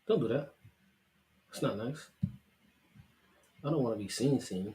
Don't do that. It's not nice. I don't want to be seen.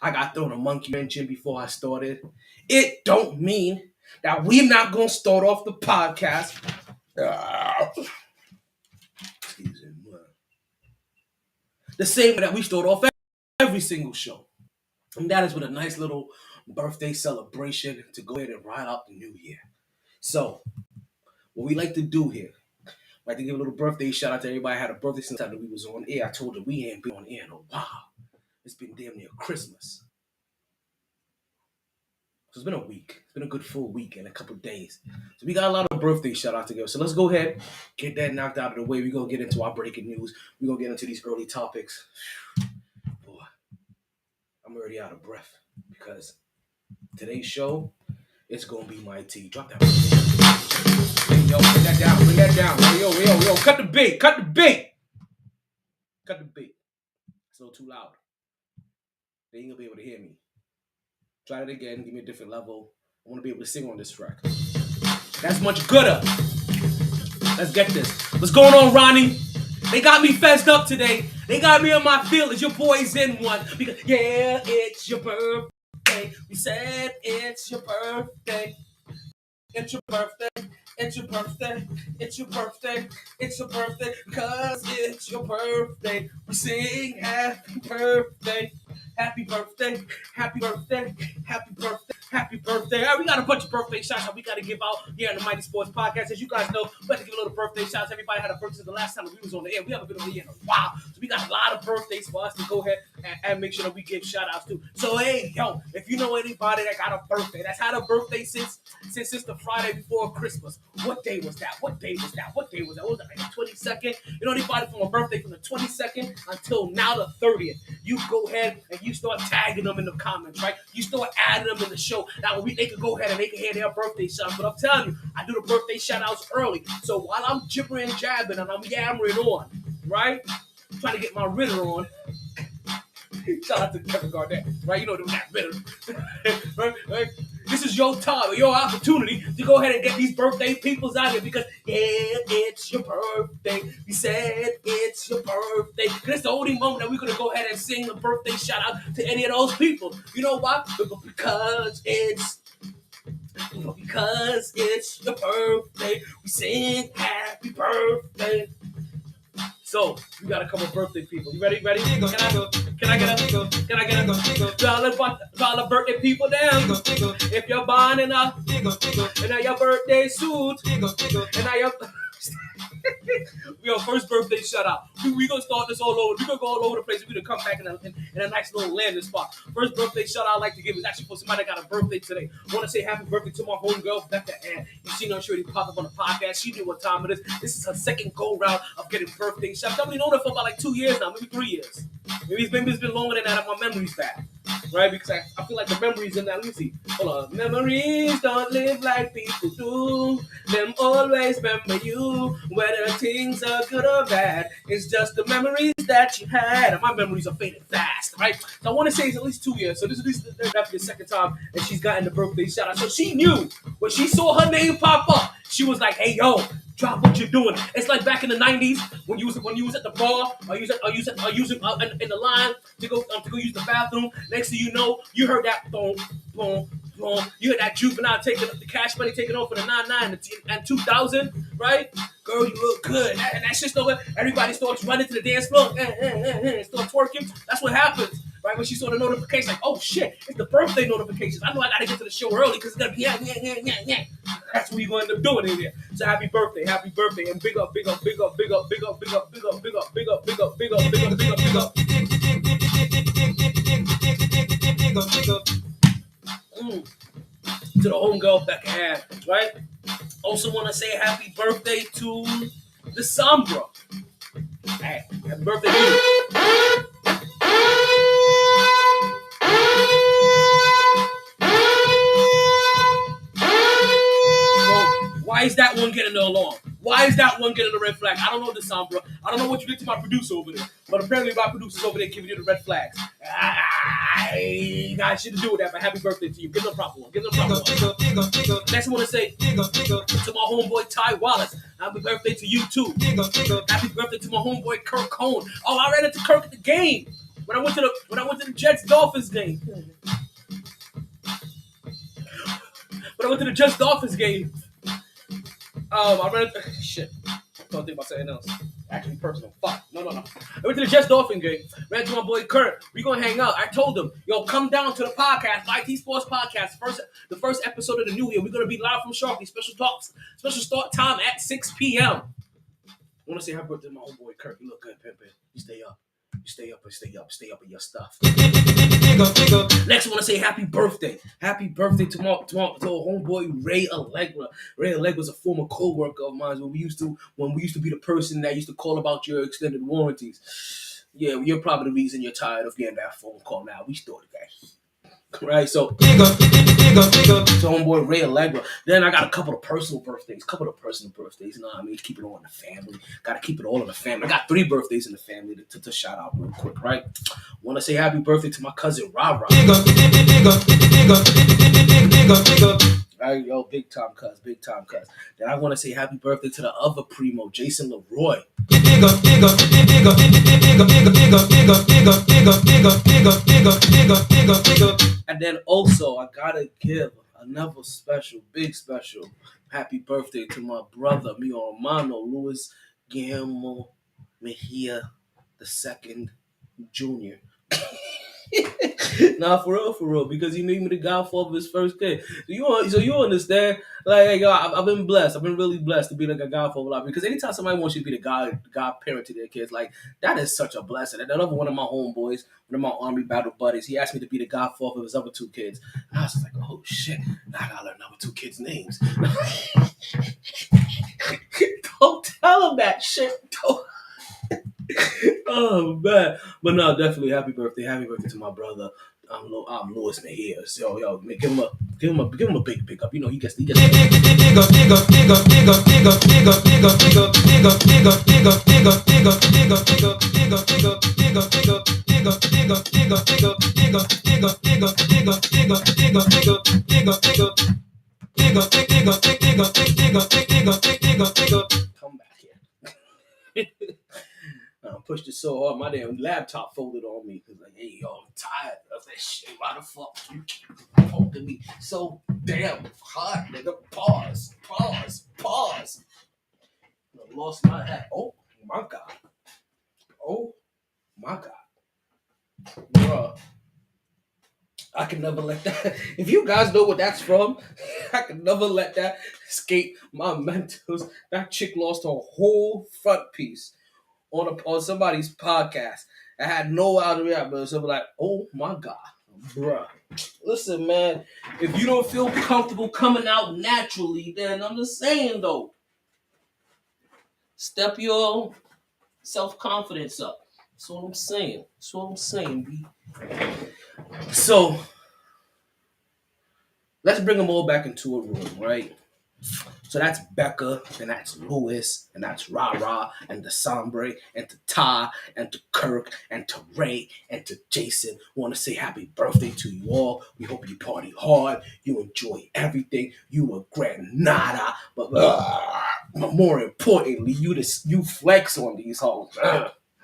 I got thrown a monkey wrench in before I started. It don't mean that we're not gonna start off the podcast. The same way that we start off every single show. And that is with a nice little birthday celebration to go ahead and ride out the new year. So, what we like to do here, I like to give a little birthday shout out to everybody who had a birthday since we was on air. I told you we ain't been on air in a while. It's been damn near Christmas. So it's been a week. It's been a good full week and a couple of days. So we got a lot of birthday shout out to give. So let's go ahead, get that knocked out of the way. We're going to get into our breaking news. We're going to get into these early topics. Boy, I'm already out of breath because today's show, it's going to be MyT. Drop that. Hey, yo, bring that down. Bring that down. Yo. Cut the beat. Cut the beat. Cut the beat. It's a little too loud. They ain't going to be able to hear me. Try it again. Give me a different level. I want to be able to sing on this track. That's much gooder. Let's get this. What's going on, Ronnie? They got me fezzed up today. They got me in my feelings. Your boy's in one. Because, yeah, it's your birthday. We said it's your birthday. It's your birthday. It's your birthday. It's your birthday. It's your birthday. Because it's your birthday. We sing happy birthday. Happy birthday, happy birthday, happy birthday, happy birthday. All right, we got a bunch of birthday shots that we got to give out here on the MyT Sports Podcast. As you guys know, we have to give a little birthday shots. Everybody had a birthday the last time we was on the air. We haven't been on the air in a while. So we got a lot of birthdays for us to go ahead and make sure that we give shout outs to. So, hey, yo, if you know anybody that got a birthday, that's had a birthday since the Friday before Christmas. What day was that? What day was that? What was it like the 22nd? You know anybody from a birthday from the 22nd until now the 30th? You go ahead and you start tagging them in the comments, right? You start adding them in the show. That way they can go ahead and they can hear their birthday shout. But I'm telling you, I do the birthday shout outs early. So while I'm gibbering and jabbing and I'm yammering on, right? Trying to get my ritter on. Shout out to Kevin Garnett, right? You know that ritter. right? This is your time, your opportunity to go ahead and get these birthday peoples out here because, yeah, it's your birthday. We said it's your birthday. And it's the only moment that we're going to go ahead and sing a birthday shout out to any of those people. You know why? Because it's your birthday. We sing happy birthday. So, we got a couple of birthday people. You ready? Can I get all the birthday people down? If you're buying enough, and now your birthday suit, and now your... Yo, first birthday shout out. We gonna start this all over. We gonna go all over the place. We gonna come back in a nice little landing spot. First birthday shout out I'd like to give is actually for somebody that got a birthday today. I want to say happy birthday to my homegirl Becca Ann. You seen her already pop up on the podcast. She knew what time it is. This is her second go round of getting birthday shout outs. I've only known her for about like 2 years now, maybe 3 years. Maybe it's been longer than that. If my memory's bad. Right? Because I feel like the memories in that. Let me see. Hold on. Memories don't live like people do. Them always remember you. Whether things are good or bad. It's just the memories that you had. And my memories are fading fast. Right? So I want to say it's at least 2 years. So this is at least the second time that she's gotten the birthday shout out. So she knew when she saw her name pop up. She was like, hey, yo. Drop what you're doing. It's like back in the 90s when you was at the bar or you was in the line to go use the bathroom. Next thing you know, you heard that boom, boom, boom. You heard that juvenile taking up the cash money taking off for the 99 and 2000, right? Girl, you look good. And that shit's over. Everybody starts running to the dance floor, start twerking. That's what happens. Right when she saw the notification, like, oh shit, it's the birthday notifications. I know I gotta get to the show early because it's gonna be yeah. That's what you gonna end up doing in there. So happy birthday, and big up. To the homegirl Becca Ann, right? Also wanna say happy birthday to the Sombra. Hey, happy birthday to you. Why is that one getting the alarm? Why is that one getting the red flag? I don't know, Desambra. I don't know what you did to my producer over there. But apparently my producer's over there giving you the red flags. I got shit to do with that, but happy birthday to you. Give them a proper one. Next I want to say to my homeboy Ty Wallace. Happy birthday to you too. Happy birthday to my homeboy Kirk Cohn. Oh, I ran into Kirk at the game. when I went to the Jets Dolphins game. When I went to the Jets Dolphins game, I ran shit. Don't think about something else. Actually, personal. Fuck. No. I went to the Jets Dolphin game. Ran to my boy Kurt. We gonna hang out. I told him, yo, come down to the podcast, MyT Sports Podcast. The first episode of the new year. We're gonna be live from Sharky. Special start time at 6 p.m. I want to say happy birthday to my homeboy Kurt. You look good, Pimpin. You stay up. Stay up in your stuff. Next, I want to say happy birthday. Happy birthday to our homeboy Ray Allegra. Ray Allegra was a former co-worker of mine when we used to be the person that used to call about your extended warranties. Yeah, you're probably the reason you're tired of getting that phone call now. We started that. Right, so homeboy Ray Allegra. Then I got a couple of personal birthdays. You know what I mean? Keep it all in the family. Gotta keep it all in the family. I got 3 birthdays in the family to shout out real quick, right? Want to say happy birthday to my cousin Ra. Right, yo, big time cuz. Then I want to say happy birthday to the other primo, Jason Leroy. And then also, I gotta give another big special happy birthday to my brother, mi hermano, Luis Guillermo Mejia II Jr. Nah, for real, because he made me the godfather of his first kid. So you understand? Like, yo, I've been blessed. I've been really blessed to be like a godfather. Because anytime somebody wants you to be the godparent to their kids, like, that is such a blessing. And another one of my homeboys, one of my army battle buddies, he asked me to be the godfather of his other 2 kids. And I was just like, oh shit, now I gotta learn number 2 kids' names. Don't tell him that shit. Oh man, but no, definitely happy birthday to my brother. I'm Louis Mejia. So yo, give him a big up. You know he gets. Come back here. I pushed it so hard, my damn laptop folded on me. Cause like, hey, yo, I'm tired of that shit. Why the fuck you keep poking me so damn hard, nigga? Pause. I lost my hat. Oh my god, bruh. I can never let that. If you guys know what that's from, I can never let that escape my mentals. That chick lost her whole front piece on somebody's podcast. I had no idea, but somebody like, oh my god, bruh. Listen, man, if you don't feel comfortable coming out naturally, then I'm just saying though, step your self-confidence up. That's what I'm saying. B. So let's bring them all back into a room, right? So that's Becca, and that's Lewis, and that's Ra, and to Sombre, and to Ty, and to Kirk, and to Ray, and to Jason. Want to say happy birthday to you all. We hope you party hard, you enjoy everything, you a granada, but more importantly, you flex on these hoes.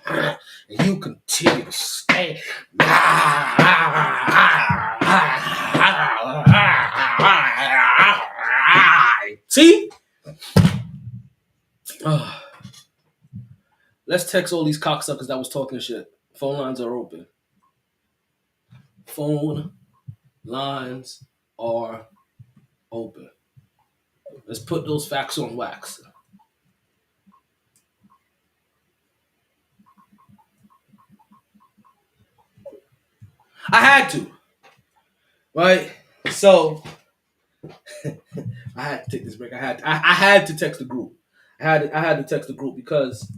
And you continue to stay. See? Let's text all these cocksuckers that was talking shit. Phone lines are open. Let's put those facts on wax. I had to. Right? So I had to take this break. I had to text the group. I had to text the group because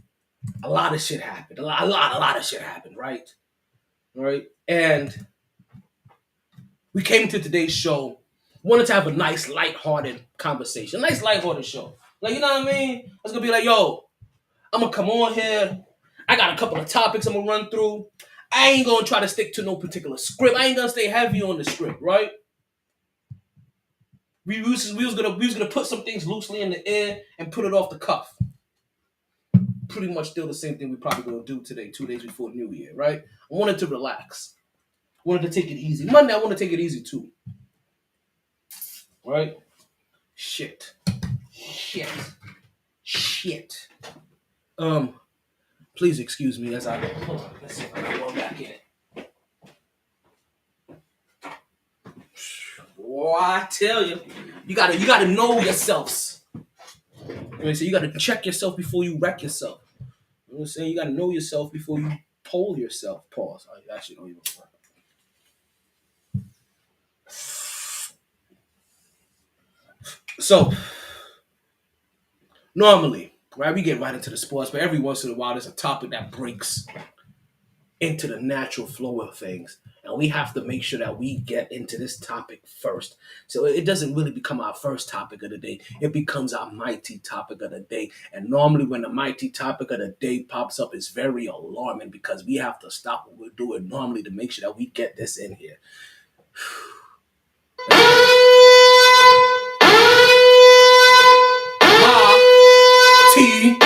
a lot of shit happened. A lot of shit happened, right? Right? And we came to today's show, wanted to have a nice, lighthearted conversation. A nice, lighthearted show. Like, you know what I mean? I was gonna be like, yo, I'm gonna come on here. I got a couple of topics I'm gonna run through. I ain't gonna try to stick to no particular script. I ain't gonna stay heavy on the script, right? We was gonna put some things loosely in the air and put it off the cuff. pretty much still the same thing we probably gonna do today, 2 days before New Year, right? I wanted to relax. I wanted to take it easy. Monday, I want to take it easy too. Right? Shit. Please excuse me as I hold on. Let's see if I can go back in. Boy, I tell you, you gotta know yourselves. You gotta check yourself before you wreck yourself. You know what I'm saying? You gotta know yourself before you poll yourself. Pause. I actually don't even work. So normally, right, we get right into the sports, but every once in a while there's a topic that breaks into the natural flow of things. And we have to make sure that we get into this topic first. So it doesn't really become our first topic of the day. It becomes our MyT topic of the day. And normally when the MyT topic of the day pops up, it's very alarming because we have to stop what we're doing normally to make sure that we get this in here. MyT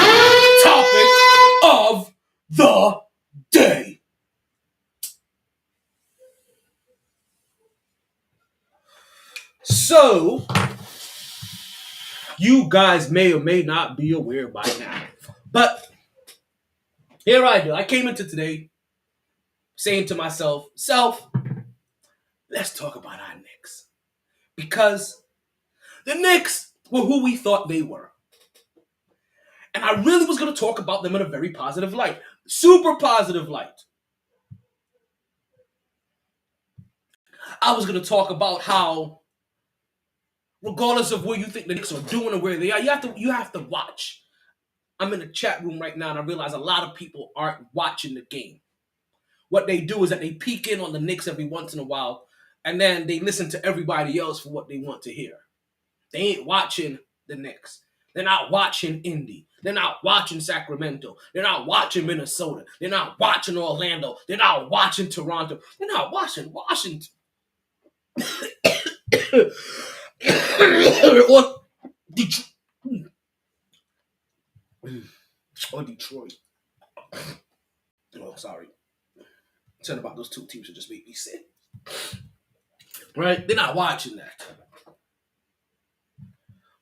topic of the day. So, you guys may or may not be aware by now, but here I do. I came into today saying to myself, let's talk about our Knicks. Because the Knicks were who we thought they were. And I really was going to talk about them in a very positive light. Super positive light. I was going to talk about how, regardless of where you think the Knicks are doing or where they are, you have to watch. I'm in the chat room right now and I realize a lot of people aren't watching the game. What they do is that they peek in on the Knicks every once in a while and then they listen to everybody else for what they want to hear. They ain't watching the Knicks. They're not watching Indy. They're not watching Sacramento. They're not watching Minnesota. They're not watching Orlando. They're not watching Toronto. They're not watching Washington. or Detroit. Or Detroit. Oh, sorry. Said about those two teams that just made me sick. Right? They're not watching that.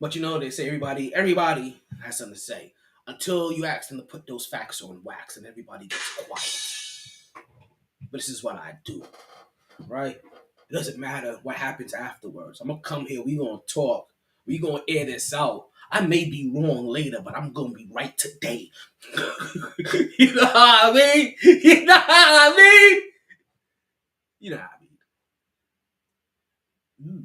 But you know, they say everybody has something to say. Until you ask them to put those facts on wax and everybody gets quiet. But this is what I do. Right? It doesn't matter what happens afterwards. I'm going to come here. We're going to talk. We're going to air this out. I may be wrong later, but I'm going to be right today. You know how I mean? You know how I mean? You know how I mean. Ooh.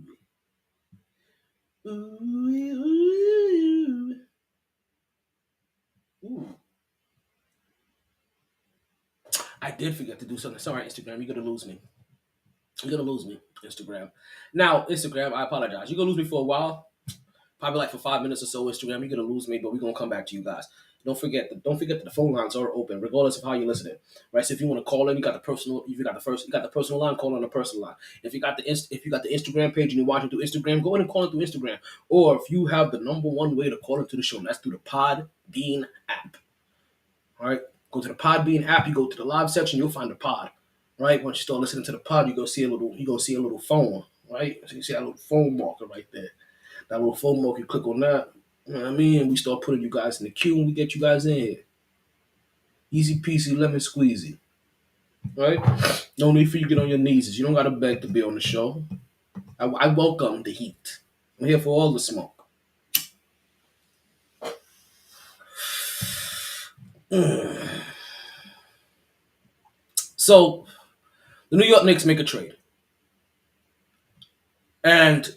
Ooh. I did forget to do something. Sorry, Instagram. You're going to lose me. Instagram. Now, Instagram, I apologize. You're going to lose me for a while. Probably like for 5 minutes or so, Instagram. You're going to lose me, but we're going to come back to you guys. Don't forget that the phone lines are open, regardless of how you're listening. Right? So if you want to call in, you got the personal line, call on the personal line. If you got the Instagram page and you're watching through Instagram, go ahead and call it through Instagram. Or if you have the number one way to call into the show, and that's through the Podbean app. All right? Go to the Podbean app, you go to the live section, you'll find the pod. Right? Once you start listening to the pod, you go see a little phone, right? So you see that little phone marker right there. That little phone marker, you click on that. You know what I mean? We start putting you guys in the queue and we get you guys in here. Easy peasy, lemon squeezy. Right? No need for you to get on your knees. You don't got to beg to be on the show. I welcome the heat. I'm here for all the smoke. So, the New York Knicks make a trade. And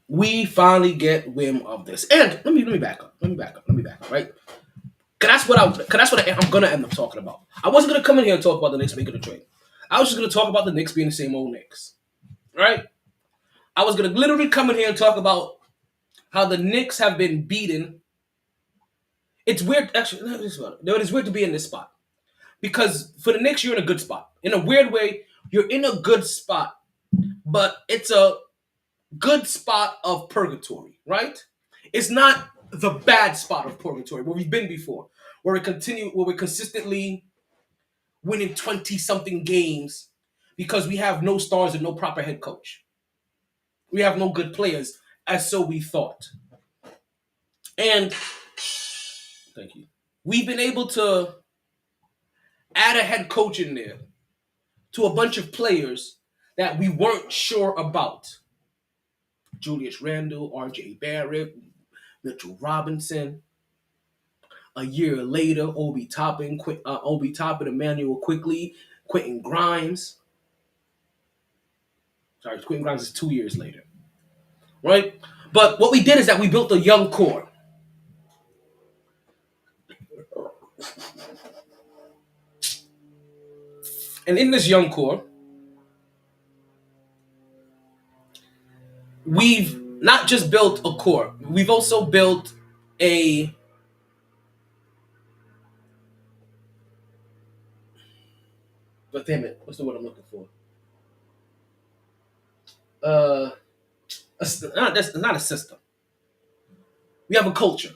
we finally get whim of this. And let me back up, right? Cause that's what I'm gonna end up talking about. I wasn't gonna come in here and talk about the Knicks making a trade. I was just gonna talk about the Knicks being the same old Knicks. Right? I was gonna literally come in here and talk about how the Knicks have been beaten. It's weird, actually, it's weird to be in this spot. Because for the Knicks, you're in a good spot. In a weird way, you're in a good spot, but it's a good spot of purgatory, right? It's not the bad spot of purgatory where we've been before. where we're consistently winning 20 something games because we have no stars and no proper head coach. We have no good players, as so we thought. And thank you. We've been able to add a head coach in there to a bunch of players that we weren't sure about. Julius Randle, RJ Barrett, Mitchell Robinson. A year later, Obi Toppin, Emmanuel Quickly, Quentin Grimes. Sorry, Quentin Grimes is 2 years later. Right? But what we did is that we built a young core. And in this young core, we've not just built a core, we've also built a but damn it, what's the word I'm looking for? That's not a system. We have a culture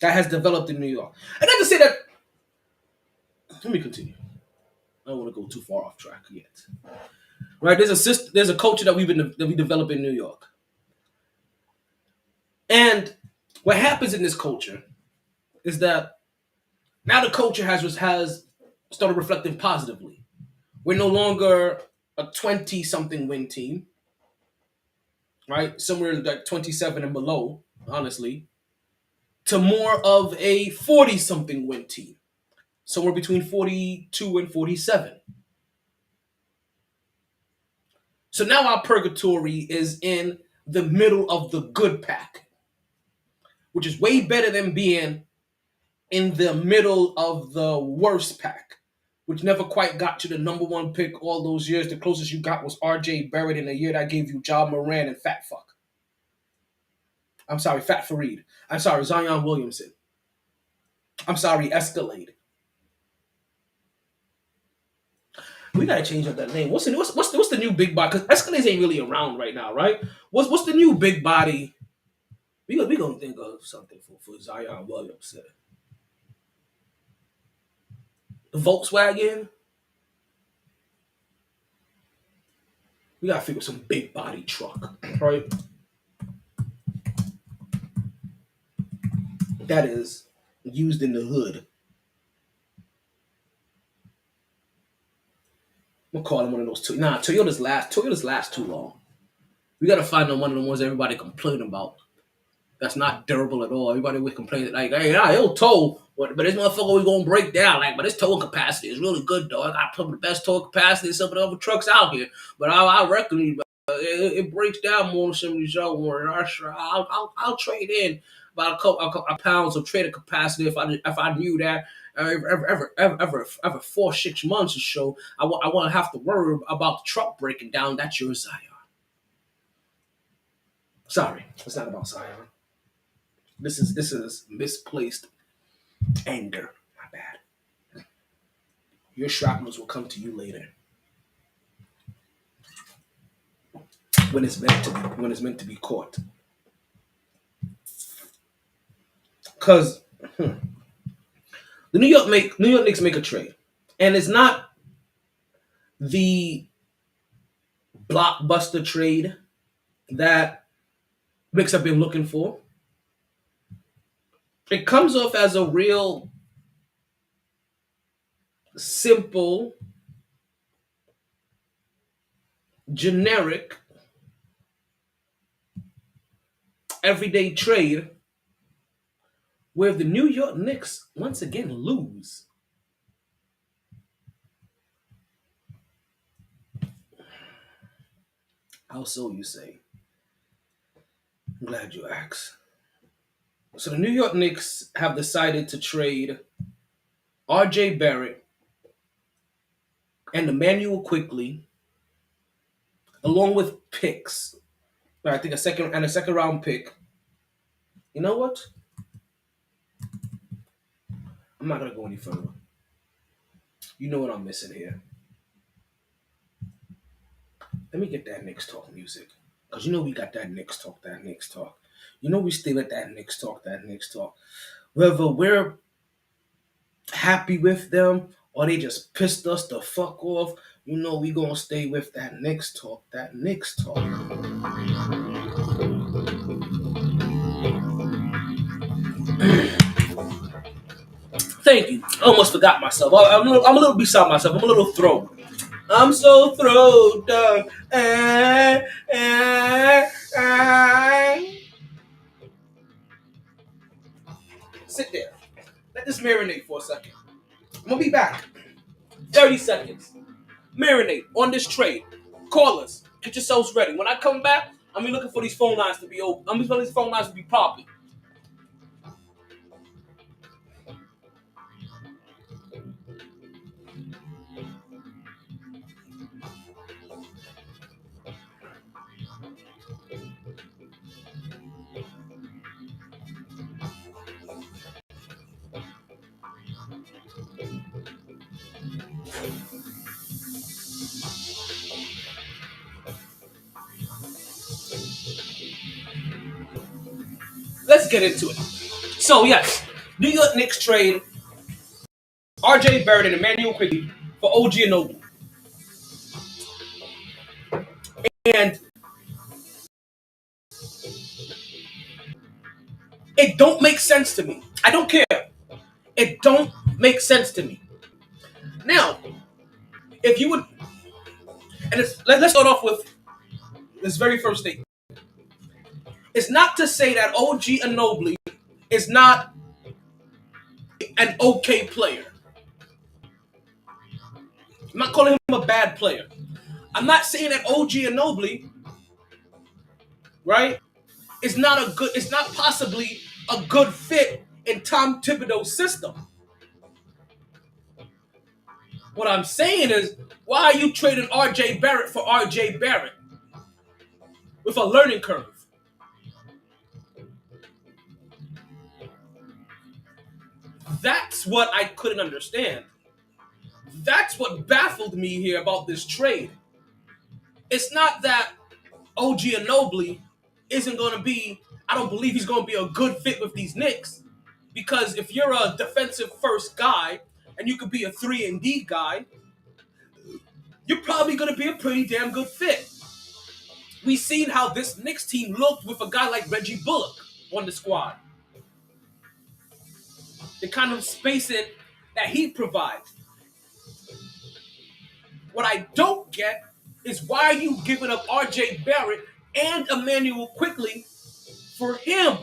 that has developed in New York. And not to say that. Let me continue. I don't want to go too far off track yet. Right? There's a culture that we develop in New York, and what happens in this culture is that now the culture has started reflecting positively. We're no longer a 20 something win team, right? Somewhere like 27 and below, honestly, to more of a 40 something win team, somewhere between 42 and 47. So now our purgatory is in the middle of the good pack, which is way better than being in the middle of the worst pack, which never quite got to the number one pick all those years. The closest you got was RJ Barrett in a year that gave you Ja Moran and Fat Fuck. I'm sorry, Fat Fareed. I'm sorry, Zion Williamson. I'm sorry, Escalade. We gotta change up that name. What's the new big body? Because Escalade ain't really around right now, right? What's the new big body? We gonna think of something for Zion Williamson. The Volkswagen. We gotta figure some big body truck, right? That is used in the hood. I'm gonna call him one of those two. Nah, Toyotas last too long. We gotta find one of the ones everybody complaining about. That's not durable at all. Everybody would complain like, hey, nah, it'll tow, but this motherfucker we gonna break down. Like, but this towing capacity is really good though. I got some of the best towing capacity of some of the other trucks out here. But I reckon it breaks down more than some of these other ones. I'll trade in about a couple pounds of trading capacity if I knew that. Every 4 6 months or so, I won't have to worry about the truck breaking down. That's your Zion. Sorry, it's not about Zion. This is misplaced anger. My bad. Your shrapnels will come to you later when it's meant to be caught. Because the New York Knicks make a trade, and it's not the blockbuster trade that Knicks have been looking for. It comes off as a real simple, generic, everyday trade where the New York Knicks once again lose. How so, you say? I'm glad you asked. So the New York Knicks have decided to trade RJ Barrett and Emmanuel Quickly, along with picks. I think a second round pick. You know what? I'm not gonna go any further. You know what I'm missing here. Let me get that Knicks talk music. Because you know we got that Knicks talk. You know we still at that Knicks talk. Whether we're happy with them or they just pissed us the fuck off, we gonna stay with that Knicks talk. That Knicks talk. Thank you. I almost forgot myself. I'm a little beside myself. I'm a little thrown. I'm so thrown. Sit there. Let this marinate for a second. I'm gonna be back. 30 seconds. Marinate on this trade. Call us. Get yourselves ready. When I come back, I'm be looking for these phone lines to be open. I'm looking for these phone lines to be popping. Let's get into it. So yes, New York Knicks trade RJ Barrett and Emmanuel Quickly for OG Anunoby. And it don't make sense to me. I don't care. It don't make sense to me. Now, if you would, and let's start off with this very first statement. It's not to say that OG Anunoby is not an okay player. I'm not calling him a bad player. I'm not saying that OG Anunoby, right, is not possibly a good fit in Tom Thibodeau's system. What I'm saying is, why are you trading RJ Barrett for RJ Barrett with a learning curve? That's what I couldn't understand. That's what baffled me here about this trade. It's not that OG Anunoby isn't going to be, I don't believe he's going to be a good fit with these Knicks. Because if you're a defensive first guy and you could be a 3-and-D guy, you're probably going to be a pretty damn good fit. We've seen how this Knicks team looked with a guy like Reggie Bullock on the squad. The kind of spacing that he provides. What I don't get is why are you giving up RJ Barrett and Emmanuel Quickly for him?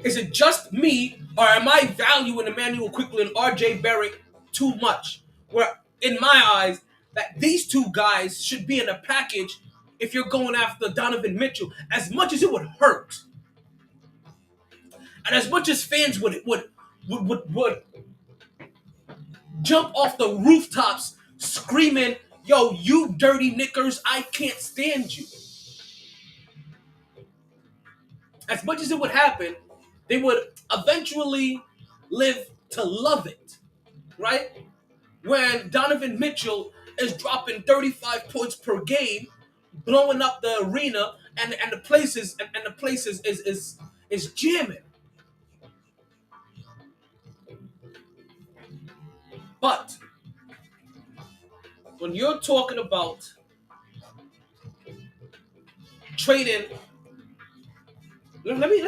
Is it just me, or am I valuing Emmanuel Quickly and RJ Barrett too much? Where, in my eyes, that these two guys should be in a package if you're going after Donovan Mitchell. As much as it would hurt, and as much as fans would jump off the rooftops screaming, "Yo, you dirty Knickers, I can't stand you." As much as it would happen, they would eventually live to love it, right? When Donovan Mitchell is dropping 35 points per game, blowing up the arena, and the places and the places is jamming. But when you're talking about trading, let me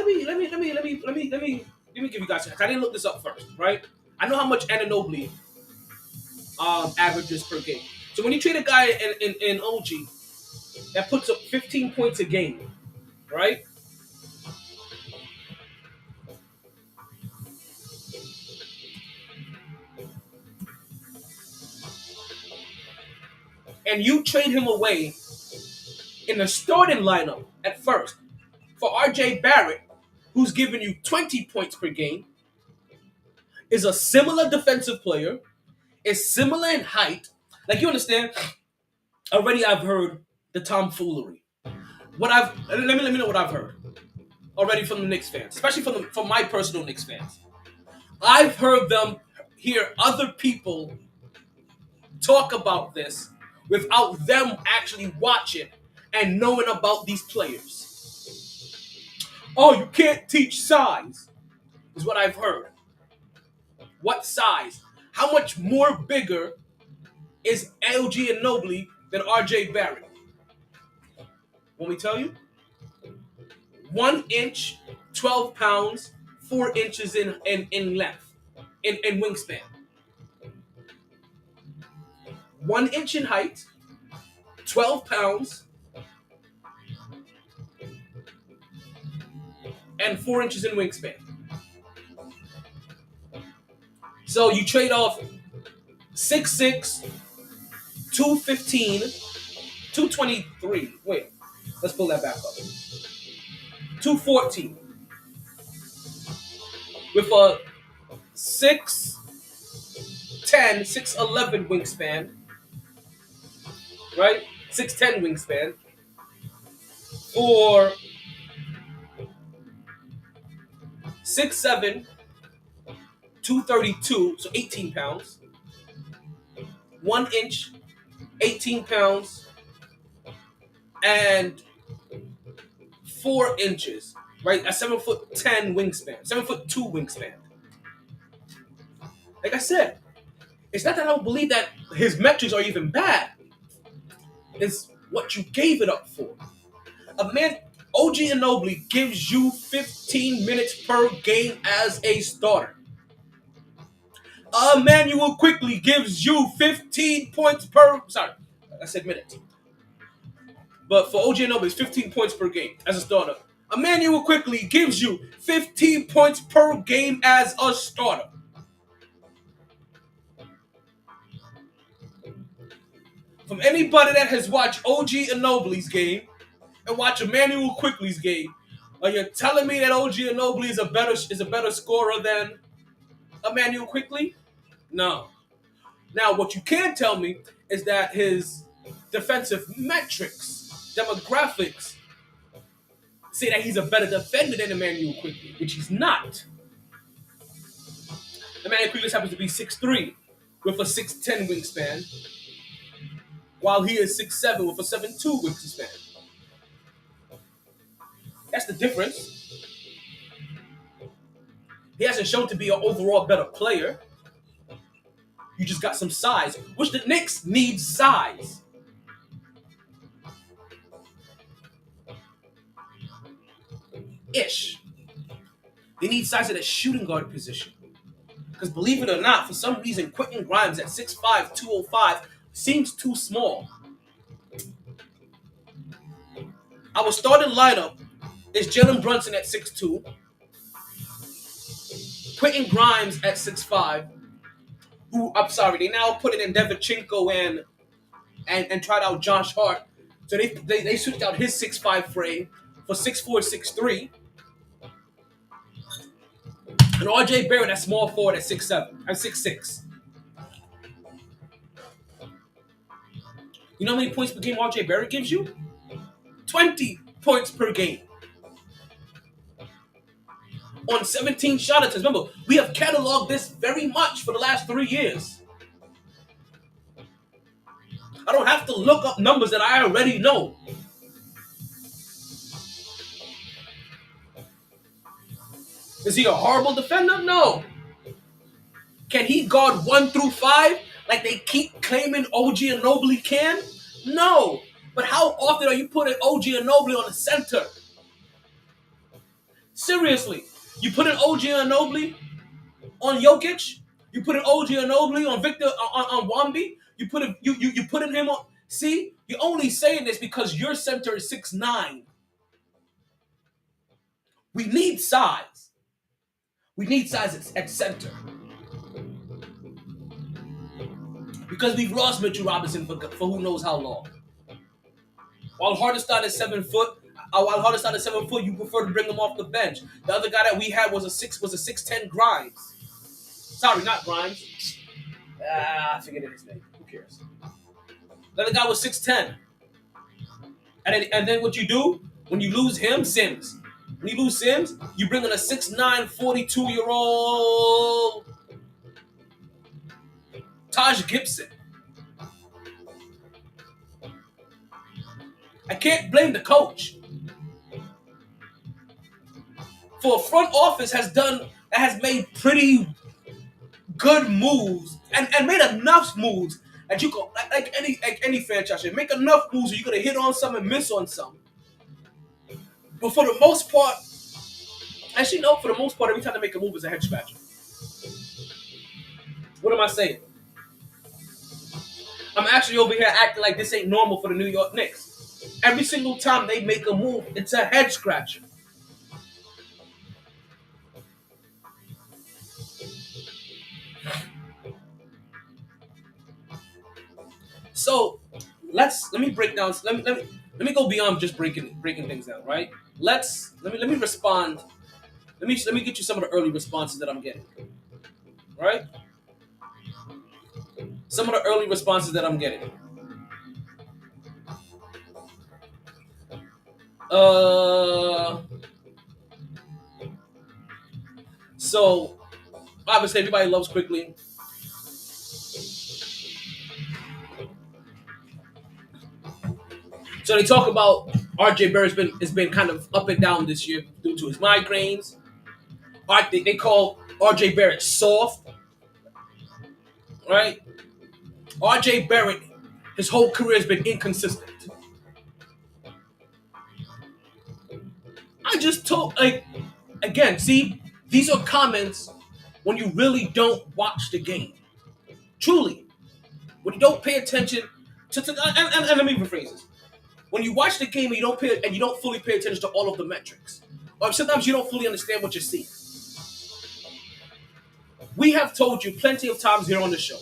give you guys. I didn't look this up first, right? I know how much Anunoby averages per game. So when you trade a guy in OG that puts up 15 points a game, right? And you trade him away in the starting lineup at first for RJ Barrett, who's giving you 20 points per game, is a similar defensive player, is similar in height. Like, you understand? Already I've heard the tomfoolery. Let me know what I've heard already from the Knicks fans, especially from my personal Knicks fans. I've heard them hear other people talk about this without them actually watching and knowing about these players. Oh, you can't teach size, is what I've heard. What size? How much more bigger is LG and Nobley than RJ Barrett? Want me to tell you? 1 inch, 12 pounds, 4 inches in length, in wingspan. 1 inch in height, 12 pounds, and 4 inches in wingspan. So you trade off 6'6", 215, 223. Wait, let's pull that back up. 214 with a 6'10", 6'11 wingspan, right? 6'10 wingspan for 6'7", 232, so 18 pounds. 1 inch, 18 pounds, and 4 inches, right? A 7'10" wingspan, 7'2" wingspan. Like I said, it's not that I don't believe that his metrics are even bad. It's what you gave it up for. A man, OG Anunoby gives you 15 minutes per game as a starter. Emmanuel Quickly gives you 15 points per. Sorry, I said minutes. But for OG Anunoby, it's 15 points per game as a starter. Emmanuel Quickly gives you 15 points per game as a starter. From anybody that has watched OG Anunoby's game and watch Emmanuel Quickly's game, are you telling me that OG Anunoby is a better scorer than Emmanuel Quickly? No. Now, what you can tell me is that his defensive metrics, demographics, say that he's a better defender than Emmanuel Quickly, which he's not. Emmanuel Quickly happens to be 6'3", with a 6'10 wingspan, while he is 6'7", with a 7'2 wingspan. That's the difference. He hasn't shown to be an overall better player. You just got some size, which the Knicks need size. Ish. They need size at a shooting guard position. Because believe it or not, for some reason, Quentin Grimes at 6'5", 205 seems too small. Our starting lineup is Jalen Brunson at 6'2", Quentin Grimes at 6'5", who, I'm sorry, they now put it in Devchenko and tried out Josh Hart. So they switched out his 6'5" frame for 6'4", 6'3". And RJ Barrett at small forward at 6'7", and 6'6". You know how many points per game RJ Barrett gives you? 20 points per game. On 17 shot attempts. Remember, we have cataloged this very much for the last 3 years. I don't have to look up numbers that I already know. Is he a horrible defender? No. Can he guard 1 through 5 like they keep claiming OG Anunoby can? No. But how often are you putting OG Anunoby on the center? Seriously. You put an OG Anunoby on Jokic? You put an OG Anunoby on Victor on Wamby? You put him on. See, you're only saying this because your center is 6'9". We need size. We need size at center. Because we've lost Mitchell Robinson for who knows how long. While Hartenstein is 7 foot, you prefer to bring him off the bench. The other guy that we had was a 6'10" Grimes. Sorry, not Grimes. I forget his name. Who cares? The other guy was 6'10". And then what you do when you lose him, Sims. When you lose Sims, you bring in a 6'9", 42-year-old Taj Gibson. I can't blame the coach. for a front office has made pretty good moves and made enough moves that you go like any franchise should make enough moves where you're gonna hit on some and miss on some. But for the most part, actually no, for the most part, every time they make a move is a head scratcher. What am I saying? I'm actually over here acting like this ain't normal for the New York Knicks. Every single time they make a move, it's a head scratcher. So let me break down. Let me go beyond just breaking things down. Right? Let me respond. Let me get you some of the early responses that I'm getting. Right? Some of the early responses that I'm getting. Uh, so obviously everybody loves quickly. So they talk about RJ Barrett's been kind of up and down this year due to his migraines. They call RJ Barrett soft, right? RJ Barrett, his whole career has been inconsistent. I just told again, see, these are comments when you really don't watch the game. Truly, when you don't pay attention and let me rephrase this. When you watch the game and you don't fully pay attention to all of the metrics, or sometimes you don't fully understand what you're seeing. We have told you plenty of times here on the show.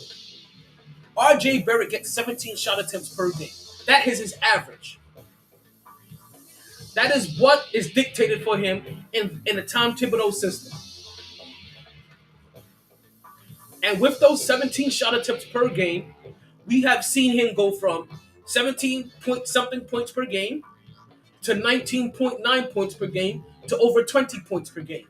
RJ Barrett gets 17 shot attempts per game. That is his average. That is what is dictated for him in the Tom Thibodeau system. And with those 17 shot attempts per game, we have seen him go from 17 point something points per game to 19.9 points per game to over 20 points per game.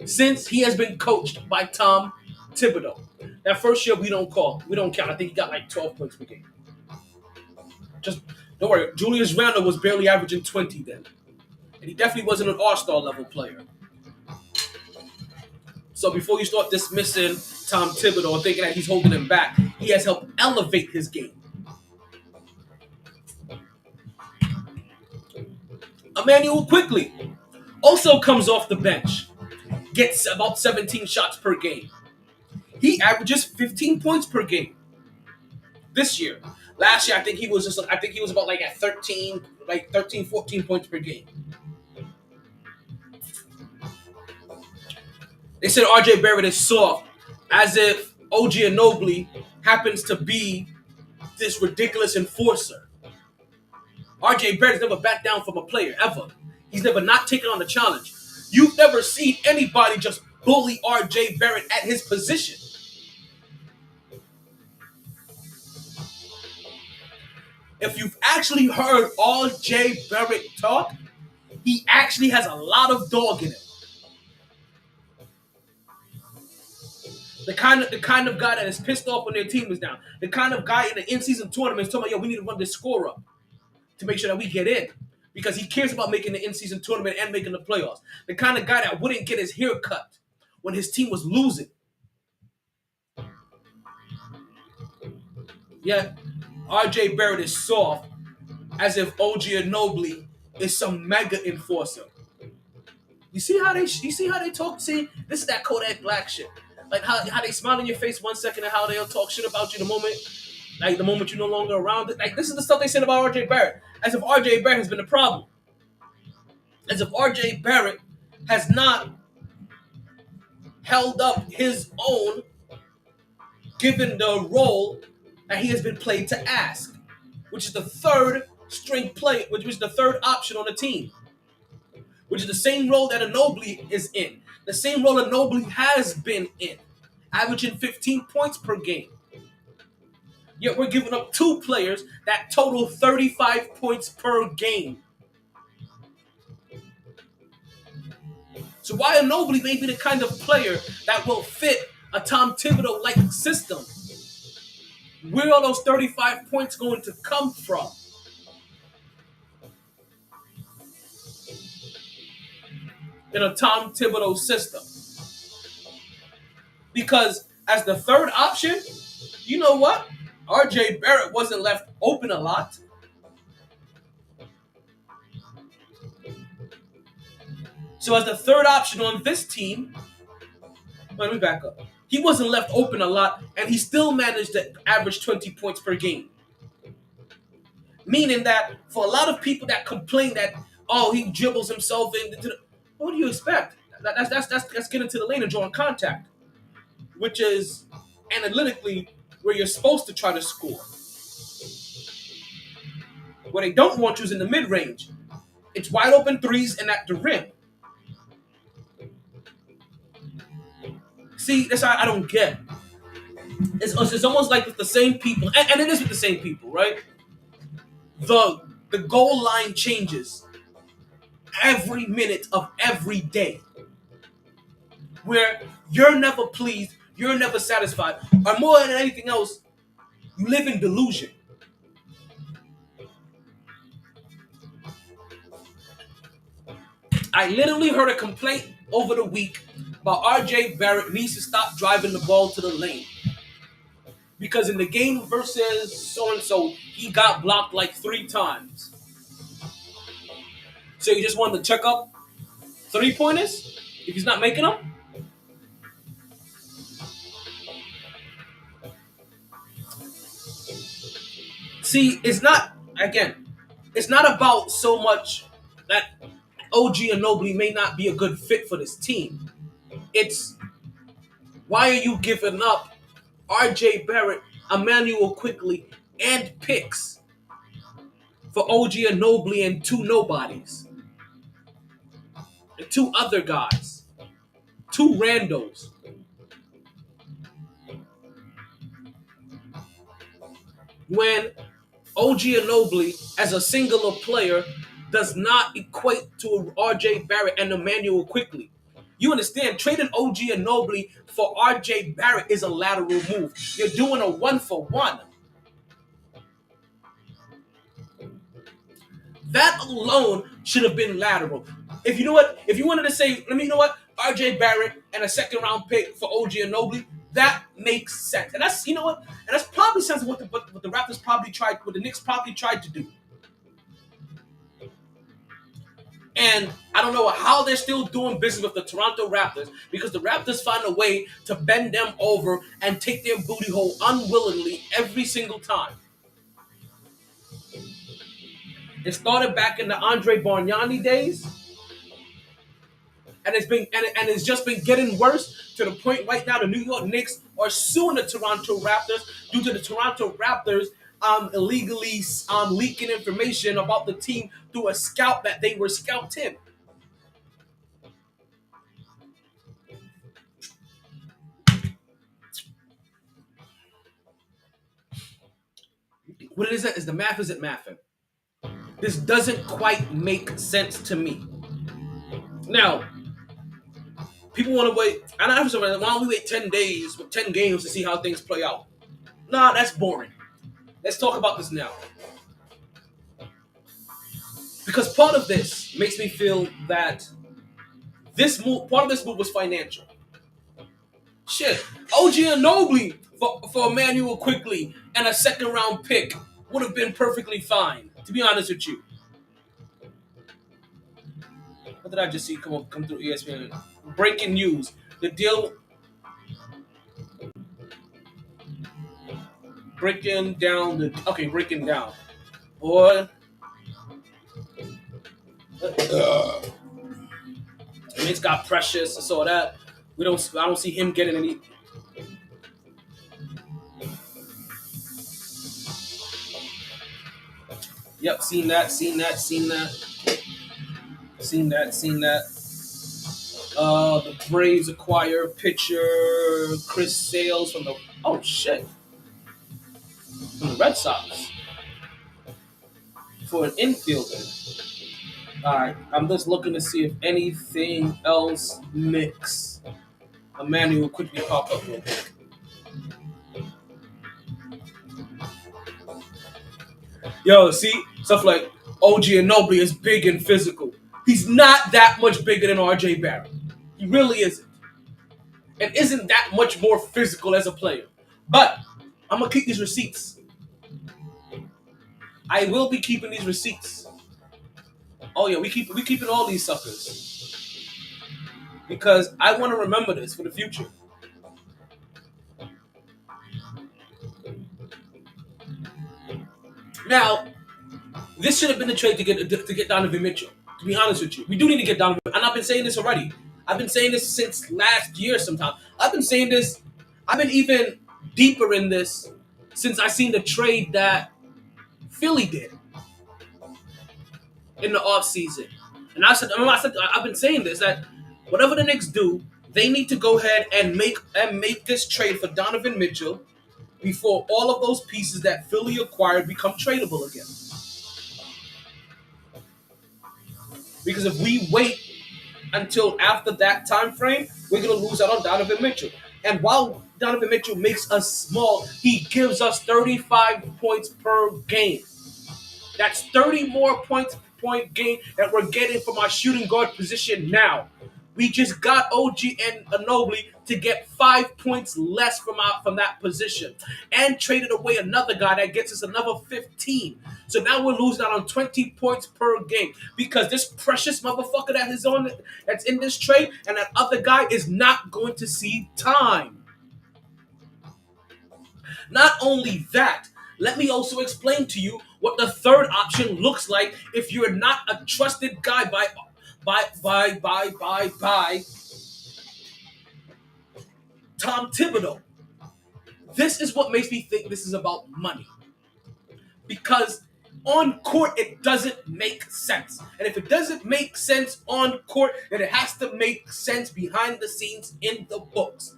Since he has been coached by Tom Thibodeau. That first year we don't count. I think he got like 12 points per game. Just don't worry. Julius Randle was barely averaging 20 then. And he definitely wasn't an all-star level player. So before you start dismissing Tom Thibodeau and thinking that he's holding him back, he has helped elevate his game. Emmanuel Quickly also comes off the bench, gets about 17 shots per game. He averages 15 points per game this year. Last year, I think he was about like at 13, 14 points per game. They said RJ Barrett is soft, as if OG Anunoby happens to be this ridiculous enforcer. RJ Barrett's never backed down from a player, ever. He's never not taken on a challenge. You've never seen anybody just bully RJ Barrett at his position. If you've actually heard RJ Barrett talk, he actually has a lot of dog in him. The kind of guy that is pissed off when their team is down. The kind of guy in the in-season tournament is talking about, yo, we need to run this score up to make sure that we get in. Because he cares about making the in-season tournament and making the playoffs. The kind of guy that wouldn't get his hair cut when his team was losing. Yet, RJ Barrett is soft, as if OG Anunoby is some mega enforcer. You see how they talk? See, this is that Kodak Black shit. Like how they smile in your face 1 second and how they'll talk shit about you the moment you're no longer around it. Like, this is the stuff they said about RJ Barrett. As if RJ Barrett has been the problem. As if RJ Barrett has not held up his own given the role that he has been played to ask, which is the third string play, which was the third option on the team, which is the same role that Anunoby is in, the same role Anunoby has been in, averaging 15 points per game. Yet we're giving up two players that total 35 points per game. So why Anunoby may be the kind of player that will fit a Tom Thibodeau-like system? Where are those 35 points going to come from? in a Tom Thibodeau system. Because as the third option, you know what? RJ Barrett wasn't left open a lot. So as the third option on this team, let me back up. He wasn't left open a lot, and he still managed to average 20 points per game. Meaning that for a lot of people that complain that, oh, he dribbles himself into the, what do you expect? That's getting to the lane and drawing contact, which is analytically where you're supposed to try to score. What they don't want you is in the mid range. It's wide open threes and at the rim. See, that's how I don't get. It's almost like with the same people, and it is with the same people, right? The goal line changes every minute of every day, where you're never pleased, you're never satisfied, or more than anything else, you live in delusion. I literally heard a complaint over the week about RJ Barrett needs to stop driving the ball to the lane. Because in the game versus so-and-so, he got blocked like 3 times. So you just wanted to check up 3-pointers if he's not making them? See, it's not about so much that OG Anunoby may not be a good fit for this team. It's why are you giving up RJ Barrett, Emmanuel Quickly, and picks for OG Anunoby and 2 nobodies? And 2 other guys. 2 randos. When OG Anunoby as a singular player does not equate to RJ Barrett and Emmanuel Quickly. You understand, trading OG Anunoby for RJ Barrett is a lateral move. You're doing a 1-for-1. That alone should have been lateral. If you know what, if you wanted to say, you know what, RJ Barrett and a 2nd-round pick for OG Anunoby, that makes sense. And that's, you know what, and that's probably sense of what the Raptors probably tried, what the Knicks probably tried to do. And I don't know how they're still doing business with the Toronto Raptors, because the Raptors find a way to bend them over and take their booty hole unwillingly every single time. It started back in the Andre Bargnani days, and it's just been getting worse to the point right now the New York Knicks are suing the Toronto Raptors due to the Toronto Raptors illegally leaking information about the team through a scout that they were scouting. What it is the math isn't mathing. This doesn't quite make sense to me. Now, people want to wait, and I have to say, why don't we wait 10 days with 10 games to see how things play out? Nah, that's boring. Let's talk about this now. Because part of this makes me feel that part of this move was financial. Shit, OG Anunoby for Emmanuel Quickly and a 2nd-round pick would have been perfectly fine, to be honest with you. What did I just see come through ESPN? Breaking news. The deal... Breaking down. Boy. It's got Precious, I saw that. I don't see him getting any... Yep, seen that. The Braves acquire pitcher Chris Sales from the Red Sox for an infielder. Alright, I'm just looking to see if anything else Knicks Emmanuel quickly pop up real quick. Yo, see? Stuff like OG Anunoby is big and physical. He's not that much bigger than RJ Barrett. He really isn't. And isn't that much more physical as a player. But I'm gonna keep these receipts. I will be keeping these receipts. Oh yeah, we keeping all these suckers. Because I want to remember this for the future. Now, this should have been the trade to get Donovan Mitchell. To be honest with you, we do need to get Donovan. And I've been saying this already. I've been saying this since last year. Sometime I've been saying this. I've been even deeper in this since I seen the trade that Philly did in the offseason. And I've been saying this that whatever the Knicks do, they need to go ahead and make this trade for Donovan Mitchell before all of those pieces that Philly acquired become tradable again. Because if we wait until after that time frame, we're going to lose out on Donovan Mitchell. And while Donovan Mitchell makes us small, he gives us 35 points per game. That's 30 more points per point game that we're getting from our shooting guard position now. We just got OG and Anunoby to get 5 points less from that position, and traded away another guy that gets us another 15. So now we're losing out on 20 points per game because this precious motherfucker that's in this trade, and that other guy is not going to see time. Not only that, let me also explain to you what the third option looks like if you're not a trusted guy by Tom Thibodeau. This is what makes me think this is about money. Because on court, it doesn't make sense. And if it doesn't make sense on court, then it has to make sense behind the scenes in the books.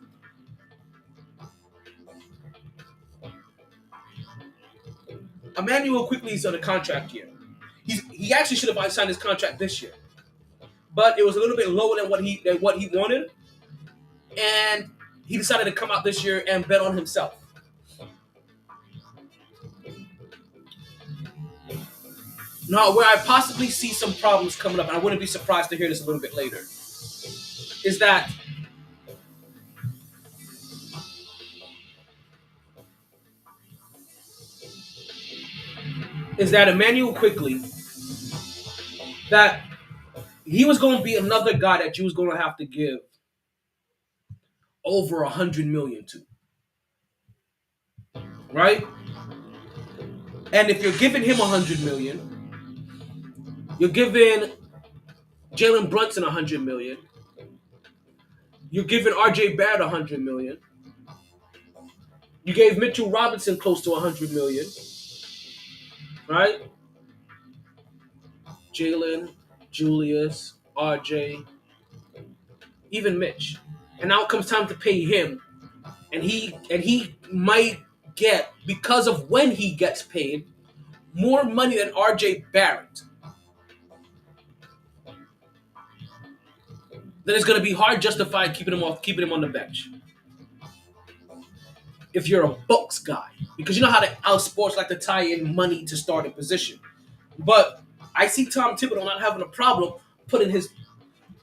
Emmanuel quickly is on a contract year. He actually should have signed his contract this year, but it was a little bit lower than what he wanted, and he decided to come out this year and bet on himself. Now, where I possibly see some problems coming up, and I wouldn't be surprised to hear this a little bit later, is that Emmanuel quickly, that he was going to be another guy that you was going to have to give over $100 million to, right? And if you're giving him $100 million, you're giving Jalen Brunson $100 million, you're giving RJ Barrett $100 million, you gave Mitchell Robinson close to $100 million, right? Jalen, Julius, RJ, even Mitch. And now it comes time to pay him. And he might get, because of when he gets paid, more money than RJ Barrett. Then it's going to be hard justified keeping him on the bench. If you're a Bucks guy. Because you know how sports like to tie in money to starting position. But I see Tom Thibodeau not having a problem putting his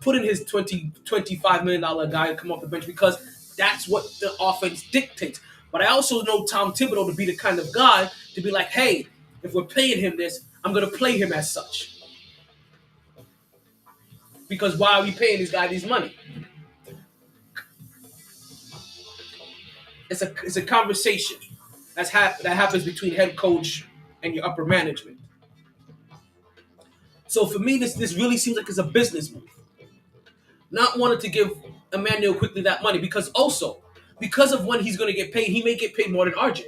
$25 million guy come off the bench because that's what the offense dictates. But I also know Tom Thibodeau to be the kind of guy to be like, hey, if we're paying him this, I'm going to play him as such. Because why are we paying this guy this money? It's a conversation that happens between head coach and your upper management. So for me, this really seems like it's a business move. Not wanting to give Emmanuel quickly that money because of when he's going to get paid, he may get paid more than RJ.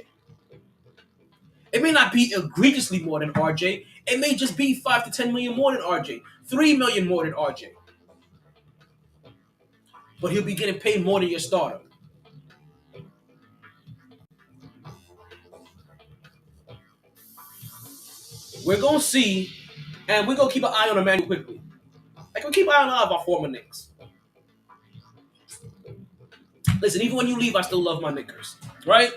It may not be egregiously more than RJ. It may just be 5 to 10 million more than RJ, 3 million more than RJ. But he'll be getting paid more than your starter. We're going to see, and we're going to keep an eye on Emmanuel quickly. Like, we'll keep an eye on all of our former Knicks. Listen, even when you leave, I still love my Knickers, right?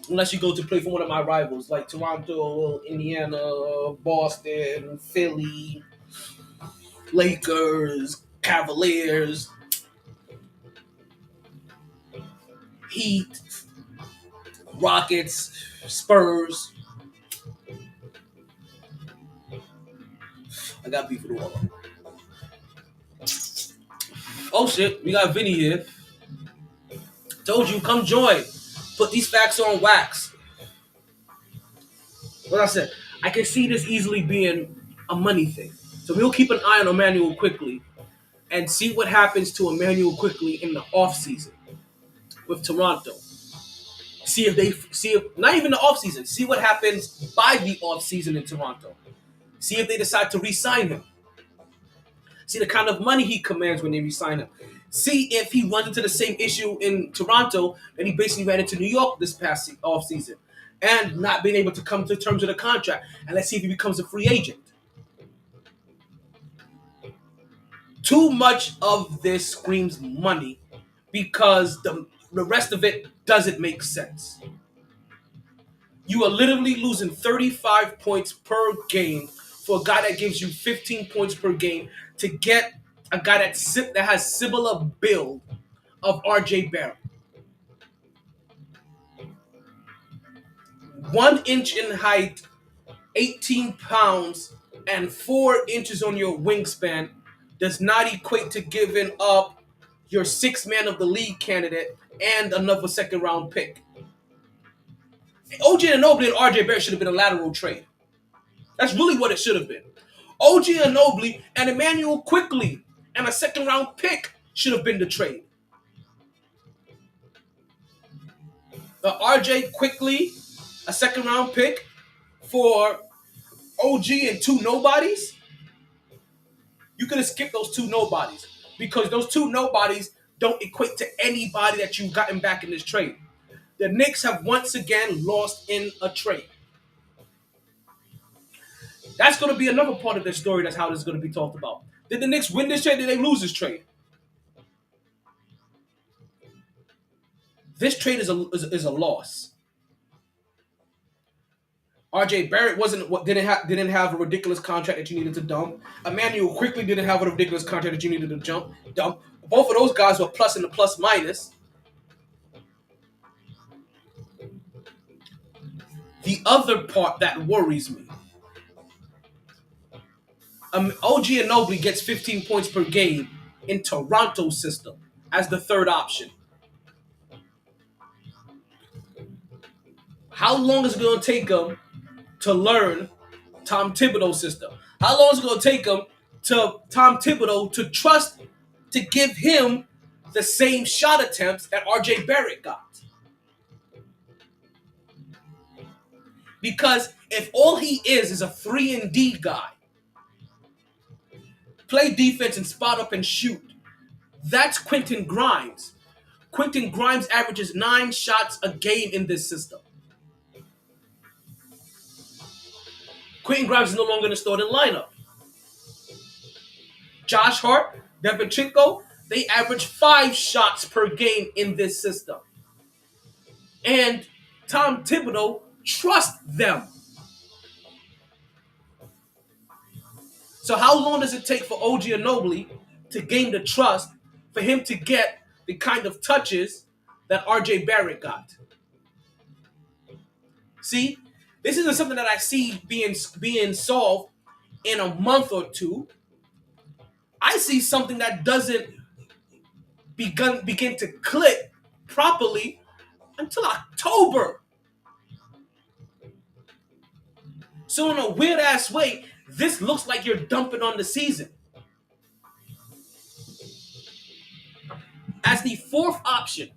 Unless you go to play for one of my rivals, like Toronto, Indiana, Boston, Philly. Lakers, Cavaliers, Heat, Rockets, Spurs. I got beef with all of them. Oh shit, we got Vinny here. Told you, come join. Put these facts on wax. What I said, I can see this easily being a money thing. So we'll keep an eye on Emmanuel quickly and see what happens to Emmanuel quickly in the offseason with Toronto. See if not even the offseason. See what happens by the offseason in Toronto. See if they decide to re-sign him. See the kind of money he commands when they re-sign him. See if he runs into the same issue in Toronto that he basically ran into New York this past offseason and not being able to come to terms with a contract. And let's see if he becomes a free agent. Too much of this screams money because the rest of it doesn't make sense. You are literally losing 35 points per game for a guy that gives you 15 points per game to get a guy that has similar build of RJ Barrett. 1 inch in height, 18 pounds, and 4 inches on your wingspan does not equate to giving up your 6th man of the league candidate and another second round pick. OG Anunoby and RJ Barrett should have been a lateral trade. That's really what it should have been. OG Anunoby and Emmanuel Quickly and a second round pick should have been the trade. The RJ Quickly, a second round pick for OG and 2 nobodies. You could have skipped those 2 nobodies because those 2 nobodies don't equate to anybody that you've gotten back in this trade. The Knicks have once again lost in a trade. That's going to be another part of this story. That's how this is going to be talked about. Did the Knicks win this trade? Did they lose this trade? This trade is a loss. RJ Barrett didn't have a ridiculous contract that you needed to dump. Emmanuel Quickly didn't have a ridiculous contract that you needed to dump. Both of those guys were plus in the plus minus. The other part that worries me. OG Anunoby gets 15 points per game in Toronto's system as the third option. How long is it going to take him to learn Tom Thibodeau's system? How long is it going to take him to Tom Thibodeau to trust to give him the same shot attempts that RJ Barrett got? Because if all he is a 3-and-D guy, play defense and spot up and shoot, that's Quentin Grimes. Quentin Grimes averages 9 shots a game in this system. Quentin Grimes is no longer in the starting lineup. Josh Hart, Devin Chinko, they average 5 shots per game in this system. And Tom Thibodeau trusts them. So how long does it take for OG Anunoby to gain the trust for him to get the kind of touches that RJ Barrett got? See, this isn't something that I see being solved in a month or two. I see something that doesn't begin to click properly until October. So in a weird ass way, this looks like you're dumping on the season. As the fourth option,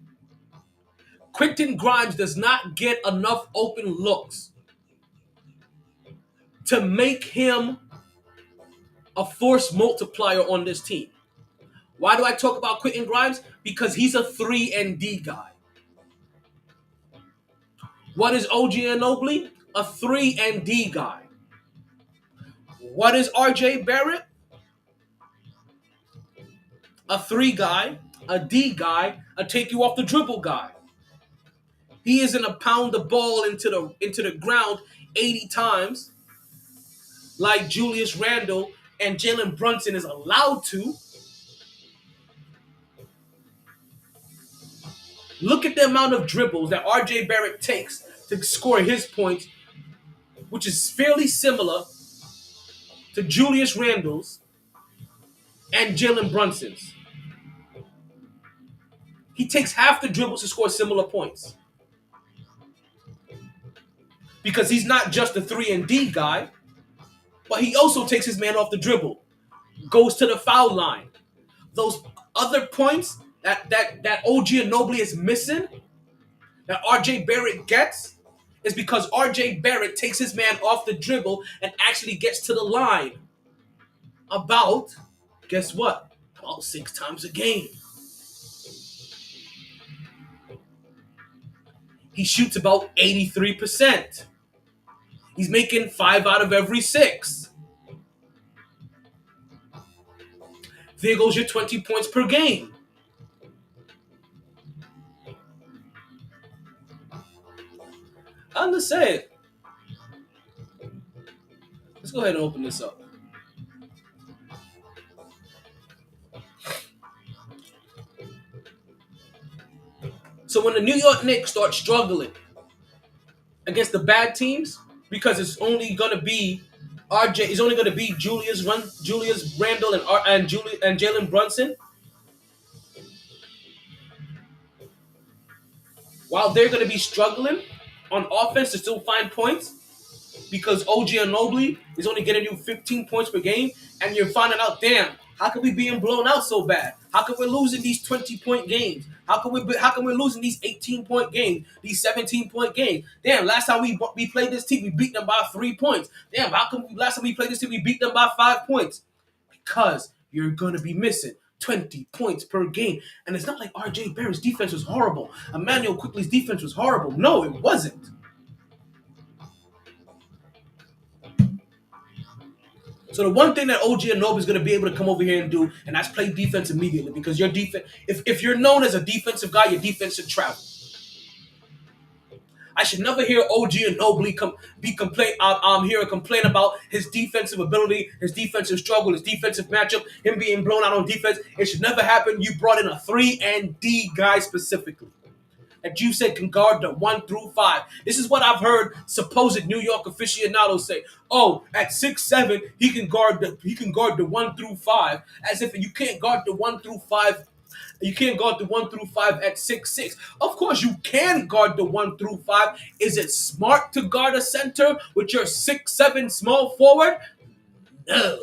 Quentin Grimes does not get enough open looks to make him a force multiplier on this team. Why do I talk about Quentin Grimes? Because he's a 3-and-D guy. What is OG Anunoby? A 3-and-D guy. What is RJ Barrett? A 3 guy, a D guy, a take you off the dribble guy. He isn't a pound the ball into the ground 80 times like Julius Randle and Jalen Brunson is allowed to, look at the amount of dribbles that R.J. Barrett takes to score his points, which is fairly similar to Julius Randle's and Jalen Brunson's. He takes half the dribbles to score similar points. Because he's not just a 3-and-D guy, but he also takes his man off the dribble, goes to the foul line. Those other points that OG Anunoby is missing, that RJ Barrett gets, is because RJ Barrett takes his man off the dribble and actually gets to the line about, guess what? About 6 times a game. He shoots about 83%. He's making 5 out of every 6. There goes your 20 points per game. I'm just saying. Let's go ahead and open this up. So when the New York Knicks start struggling against the bad teams, because it's only gonna be it's only gonna be Julius Randle and Jalen Brunson, while they're gonna be struggling on offense to still find points, because OG Anunoby is only getting you 15 points per game, and you're finding out, damn, how can we being blown out so bad? How come we're losing these 20-point games? How come we're losing these 18-point games, these 17-point games? Damn, last time we played this team, we beat them by 3 points. Damn, how come last time we played this team, we beat them by 5 points? Because you're gonna be missing 20 points per game. And it's not like RJ Barrett's defense was horrible. Emmanuel Quickley's defense was horrible. No, it wasn't. So the one thing that OG Anunoby is going to be able to come over here and do, and that's play defense immediately, because your defense, if you're known as a defensive guy, your defense should travel. I should never hear OG Anunoby hear a complaint about his defensive ability, his defensive struggle, his defensive matchup, him being blown out on defense. It should never happen. You brought in a 3-and-D guy specifically that you said can guard the 1 through 5. This is what I've heard supposed New York aficionados say. Oh, at 6'7", he can guard the 1 through 5. As if you can't guard the 1 through 5. You can't guard the 1 through 5 at 6'6". Of course you can guard the 1 through 5. Is it smart to guard a center with your 6'7" small forward? No.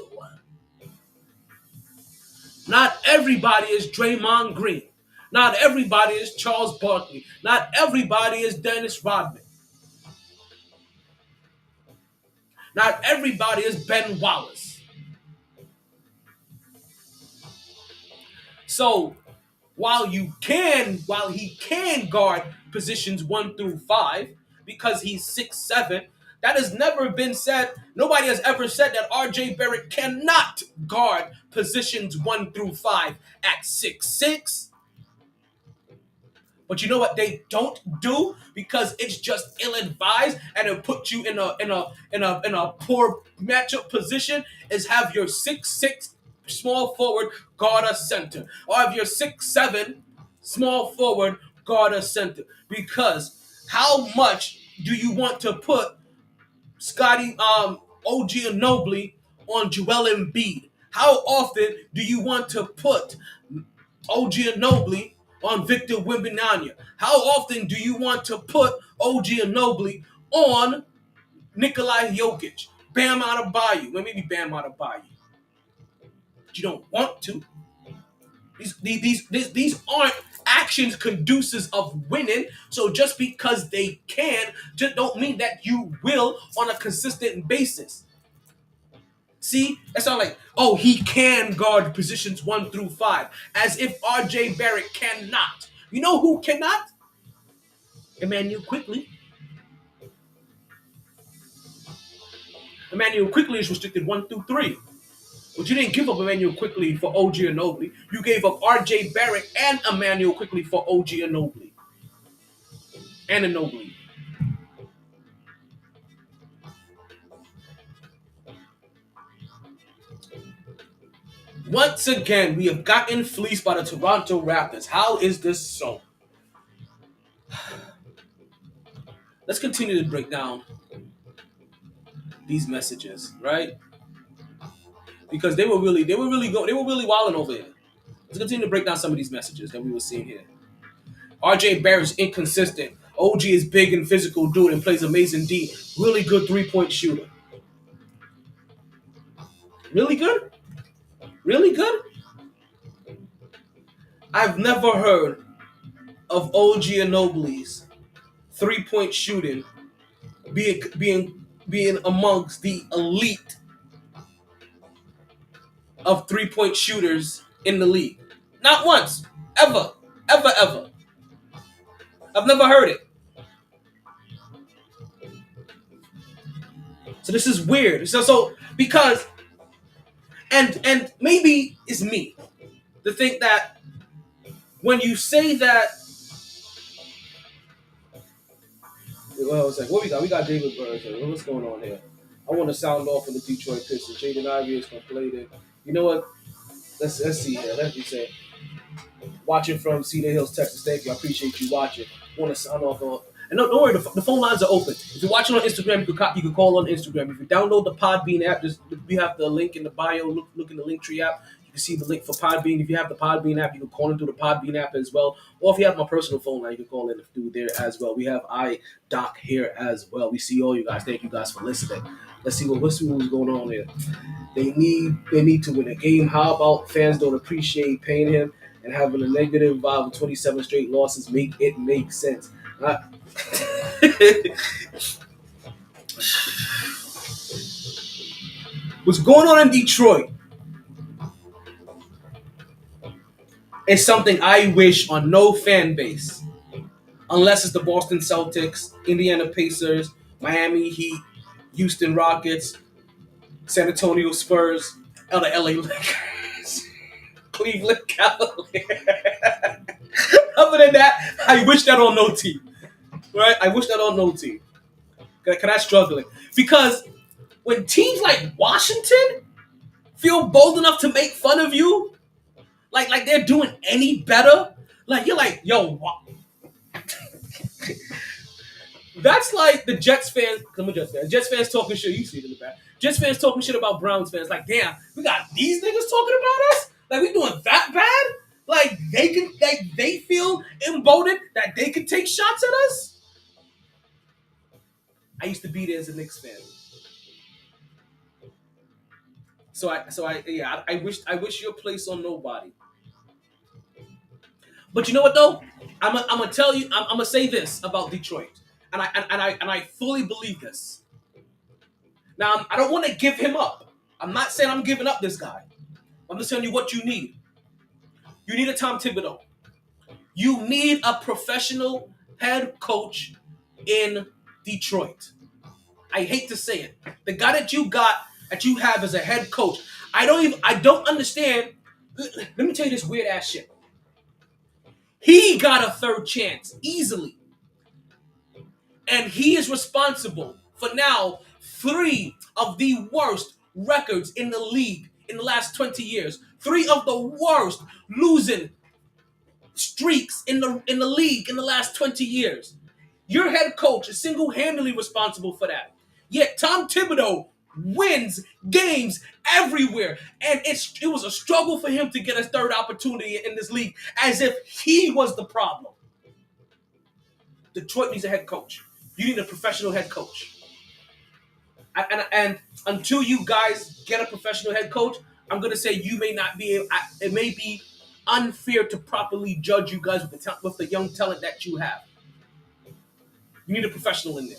Not everybody is Draymond Green. Not everybody is Charles Barkley. Not everybody is Dennis Rodman. Not everybody is Ben Wallace. So while he can guard positions 1 through 5 because he's 6'7", that has never been said. Nobody has ever said that RJ Barrett cannot guard positions 1 through 5 at 6'6". But you know what they don't do, because it's just ill-advised and it puts you in a poor matchup position, is have your 6'6" small forward guard a center, or have your 6'7" small forward guard a center. Because how much do you want to put OG Anunoby on Joel Embiid? How often do you want to put OG Anunoby on Victor Wembanyama? How often do you want to put OG Anunoby on Nikola Jokic, Bam Adebayo? Well, maybe Bam Adebayo. But you don't want to. These aren't actions conducive of winning. So just because they can, just don't mean that you will on a consistent basis. See, that's not like, oh, he can guard positions 1 through 5, as if RJ Barrett cannot. You know who cannot? Emmanuel Quickley. Emmanuel Quickley is restricted 1 through 3. But you didn't give up Emmanuel Quickley for OG Anunoby. You gave up RJ Barrett and Emmanuel Quickley for OG Anunoby. And Anunoby. Once again, we have gotten fleeced by the Toronto Raptors. How is this so? Let's continue to break down these messages, right? Because they were really wilding over here. Let's continue to break down some of these messages that we were seeing here. RJ Barrett's inconsistent. OG is big and physical dude and plays amazing D. Really good 3-point shooter. Really good? Really good? I've never heard of OG Anoble's 3-point shooting being amongst the elite of 3-point shooters in the league. Not once. Ever. Ever, ever. I've never heard it. So this is weird. So because and maybe it's me to think that when you say that, well, it's like, what we got? We got David Burns. What's going on here? I want to sound off on the Detroit Pistons. Jaden Ivey is complaining. You know what? Let's see here. Let me say, watching from Cedar Hills, Texas. Thank you. I appreciate you watching. I want to sound off on. And don't worry, the phone lines are open. If you're watching on Instagram, you can call on Instagram. If you download the Podbean app, we have the link in the bio. Look in the Linktree app. You can see the link for Podbean. If you have the Podbean app, you can call in through the Podbean app as well. Or if you have my personal phone line, you can call in through there as well. We have iDoc here as well. We see all you guys. Thank you guys for listening. Let's see what's going on here. They need to win a game. How about fans don't appreciate paying him and having a negative vibe of 27 straight losses? Make sense. What's going on in Detroit is something I wish on no fan base, unless it's the Boston Celtics, Indiana Pacers, Miami Heat, Houston Rockets, San Antonio Spurs, or the LA Lakers, Cleveland Cavaliers. Other than that, I wish that on no team. Right? I wish that on no team. Can I struggling? Because when teams like Washington feel bold enough to make fun of you, like they're doing any better, like you're like, yo, what? That's like the Jets fans. Jets fans talking shit. You see it in the back. Jets fans talking shit about Browns fans. Like, damn, we got these niggas talking about us. Like, we doing that bad? Like they feel emboldened that they could take shots at us. I used to be there as a Knicks fan. I wish your place on nobody. But you know what though? I'm gonna tell you. I'm gonna say this about Detroit, and I fully believe this. Now I don't want to give him up. I'm not saying I'm giving up this guy. I'm just telling you what you need. You need a Tom Thibodeau. You need a professional head coach in Detroit. I hate to say it. The guy that you have as a head coach, I don't understand. Let me tell you this weird ass shit. He got a third chance easily. And he is responsible for now 3 of the worst records in the league in the last 20 years. 3 of the worst losing streaks in the league in the last 20 years. Your head coach is single-handedly responsible for that. Yet Tom Thibodeau wins games everywhere. And it was a struggle for him to get a third opportunity in this league, as if he was the problem. Detroit needs a head coach. You need a professional head coach. And until you guys get a professional head coach, I'm going to say you may not be able, it may be unfair to properly judge you guys with the young talent that you have. You need a professional in there.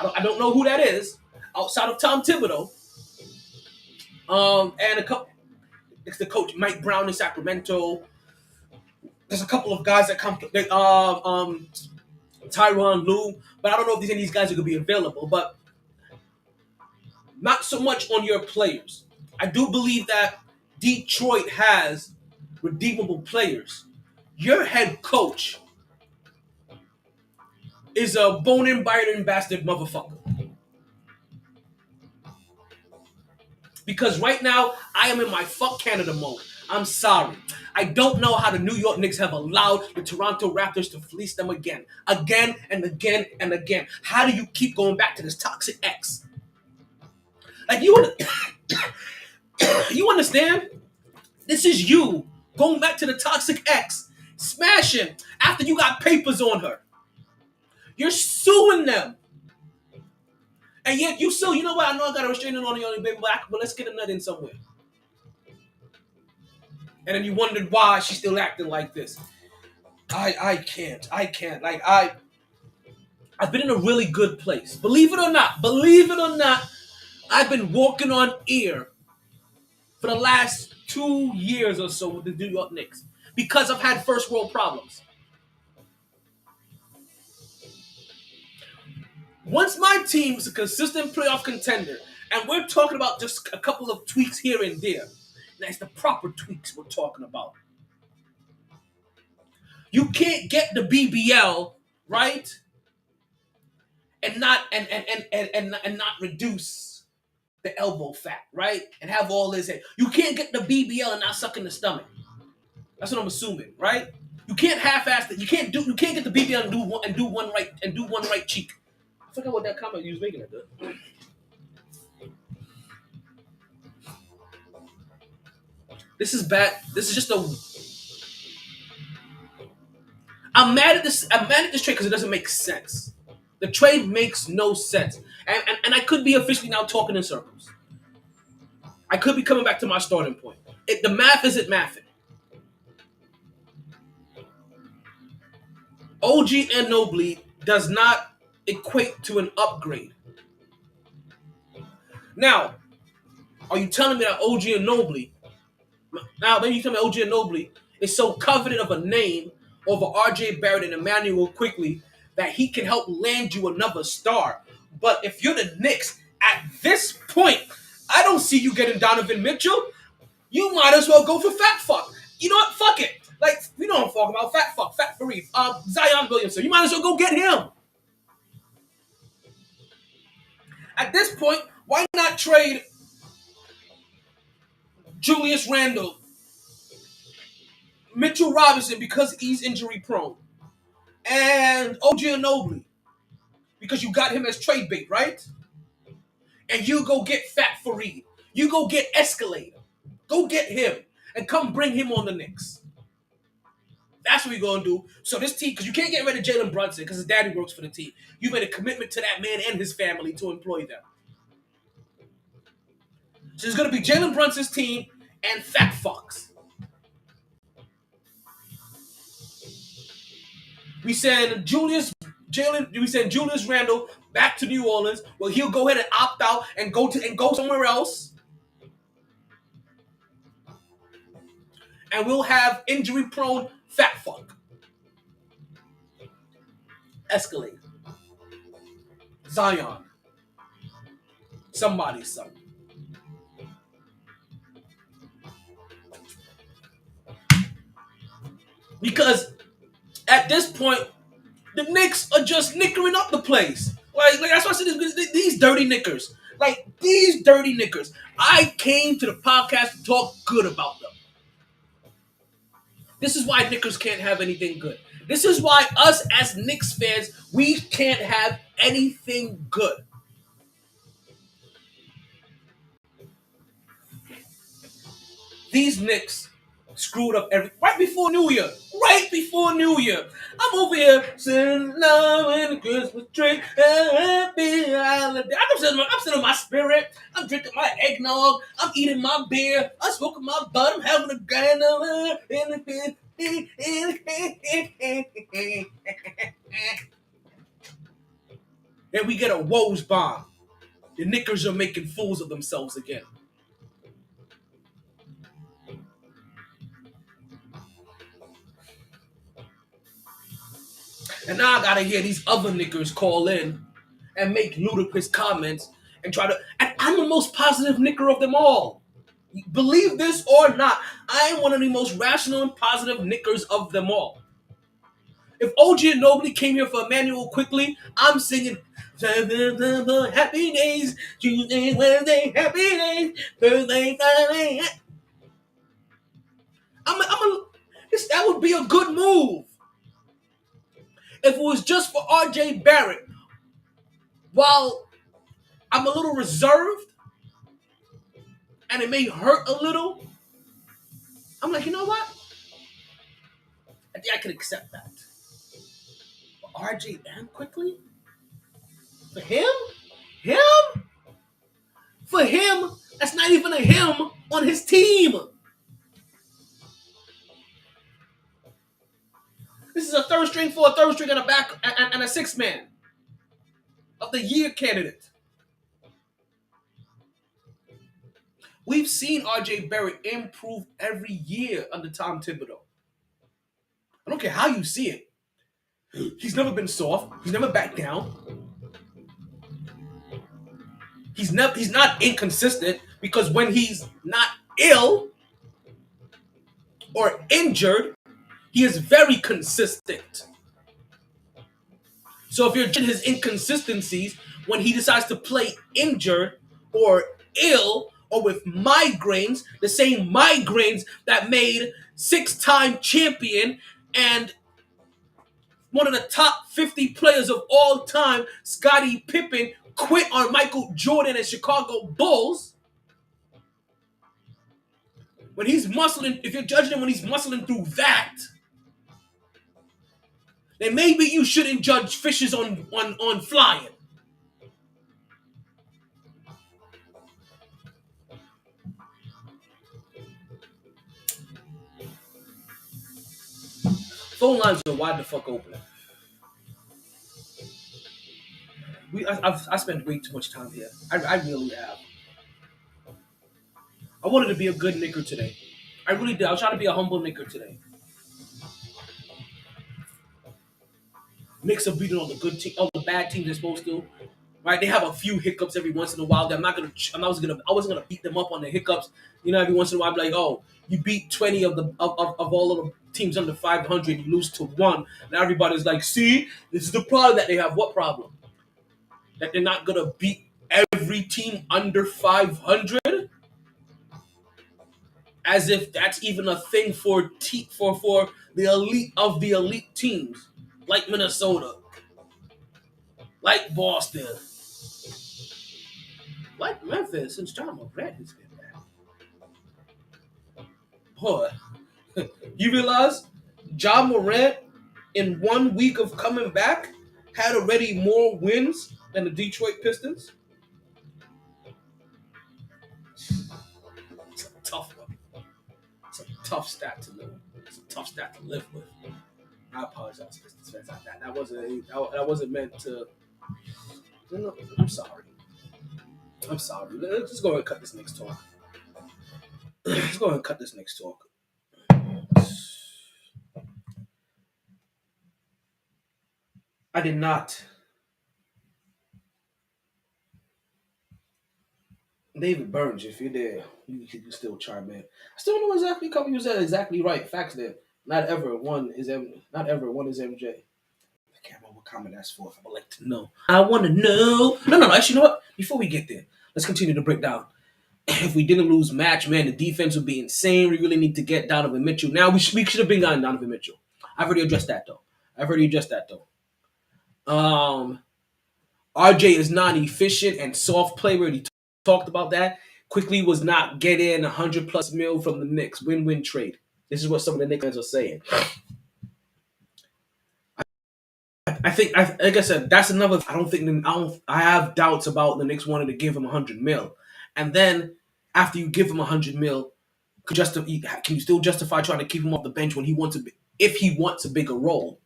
I don't know who that is outside of Tom Thibodeau. And a couple. It's the coach Mike Brown in Sacramento. There's a couple of guys that come. Tyronn Lue, but I don't know if any of these guys are going to be available. But not so much on your players. I do believe that Detroit has redeemable players. Your head coach is a bone-in, bite-in bastard motherfucker. Because right now, I am in my fuck Canada mode. I'm sorry. I don't know how the New York Knicks have allowed the Toronto Raptors to fleece them again. Again and again and again. How do you keep going back to this toxic ex? Like, you understand? This is you going back to the toxic ex, smashing after you got papers on her. You're suing them. And yet you still, you know what? I know I got a restraining order on you, baby, but let's get a nut in somewhere. And then you wondered why she's still acting like this. I can't. Like I've been in a really good place. Believe it or not, I've been walking on air for the last 2 years or so with the New York Knicks because I've had first world problems. Once my team is a consistent playoff contender, and we're talking about just a couple of tweaks here and there, that's the proper tweaks we're talking about. You can't get the BBL right and not and not reduce the elbow fat, right? And have all this. You can't get the BBL and not suck in the stomach. That's what I'm assuming, right? You can't half-ass it. You can't get the BBL and do one right cheek. I forgot what that comment you was making at that. This is bad. This is just I'm mad at this trade because it doesn't make sense. The trade makes no sense. And I could be officially now talking in circles. I could be coming back to my starting point. The math isn't mathing. OG Anunoby does not equate to an upgrade. Now, are you telling me that OG Anunoby, now maybe you tell me OG Anunoby is so coveted of a name over RJ Barrett and Emmanuel Quickly that he can help land you another star. But if you're the Knicks, at this point, I don't see you getting Donovan Mitchell. You might as well go for fat fuck. You know what? Fuck it. Like, we know what I'm talking about. Fat fuck. Fat Fareed. Zion Williamson. You might as well go get him. At this point, why not trade Julius Randle, Mitchell Robinson because he's injury prone, and OG Anunoby because you got him as trade bait, right? And you go get Fat Fareed. You go get Escalator. Go get him and come bring him on the Knicks. That's what we're going to do. So this team, because you can't get rid of Jalen Brunson because his daddy works for the team. You made a commitment to that man and his family to employ them. So it's going to be Jalen Brunson's team and Fat Fucks. We send Julius Randle back to New Orleans. Well, he'll go ahead and opt out and go somewhere else. And we'll have injury-prone Fat Fuck. Escalate. Zion. Somebody's son. Because at this point, the Knicks are just knickering up the place. Like that's why I said these dirty knickers. Like, these dirty knickers. I came to the podcast to talk good about them. This is why Knickers can't have anything good. This is why us as Knicks fans, we can't have anything good. These Knicks screwed up right before New Year. Right before New Year. I'm over here sitting love in the Christmas tree. Happy holiday. I'm sitting in my spirit. I'm drinking my eggnog. I'm eating my beer. I'm smoking my butt. I'm having a grand old in and we get a woes bomb. The Knickers are making fools of themselves again. And now I gotta hear these other Knickers call in and make ludicrous comments and try to. And I'm the most positive Knicker of them all. Believe this or not, I am one of the most rational and positive Knickers of them all. If OG and Nobly came here for Emmanuel quickly, I'm singing happy days, Tuesday, Wednesday, happy days, Thursday, Friday. That would be a good move. If it was just for RJ Barrett, while I'm a little reserved and it may hurt a little, I'm like, you know what? I think I can accept that. But RJ and quickly? For him? Him? For him, that's not even a him on his team. This is a third string for a third string and a back and a sixth man of the year candidate. We've seen RJ Barrett improve every year under Tom Thibodeau. I don't care how you see it. He's never been soft. He's never backed down. He's not inconsistent, because when he's not ill or injured, he is very consistent. So if you're judging his inconsistencies when he decides to play injured or ill or with migraines, the same migraines that made six-time champion and one of the top 50 players of all time, Scottie Pippen, quit on Michael Jordan and Chicago Bulls. When he's muscling, if you're judging him when he's muscling through that, then maybe you shouldn't judge fishes on flying. Phone lines are wide the fuck open. I spent way too much time here. I really have. I wanted to be a good Knicker today. I really did. I was trying to be a humble Knicker today. Knicks are beating all the good teams, all the bad teams they're supposed to. Right? They have a few hiccups every once in a while. I wasn't gonna beat them up on the hiccups. You know, every once in a while, I'd be like, oh, you beat 20 of all of the teams under 500, you lose to one. Now everybody's like, see, this is the problem that they have. What problem? That they're not gonna beat every team under 500? As if that's even a thing for the elite of the elite teams, like Minnesota, like Boston, like Memphis, since John Morant has been back. Boy, you realize John Morant in 1 week of coming back had already more wins than the Detroit Pistons? It's a tough one. It's a tough stat to live. It's a tough stat to live with. I apologize, Pistons fans. That wasn't meant to. I'm sorry. I'm sorry. Let's just go ahead and cut this next talk. Let's go ahead and cut this next talk. I did not. David Burns, if you're there, you can still chime in. I still don't know exactly how you said exactly right. Facts there. Not ever one is MJ. I can't remember what comment that's for. I would like to know. I want to know. No. Actually, you know what? Before we get there, let's continue to break down. If we didn't lose match, man, the defense would be insane. We really need to get Donovan Mitchell. Now, we should have been gotten Donovan Mitchell. I've already addressed that, though. RJ is not efficient and soft play. We already talked about that. Quickly was not getting 100+ mil from the Knicks. Win-win trade. This is what some of the Knicks fans are saying. I think, like I said, that's another. I have doubts about the Knicks wanting to give him 100 mil, and then after you give him 100 mil, can you still justify trying to keep him off the bench when if he wants a bigger role?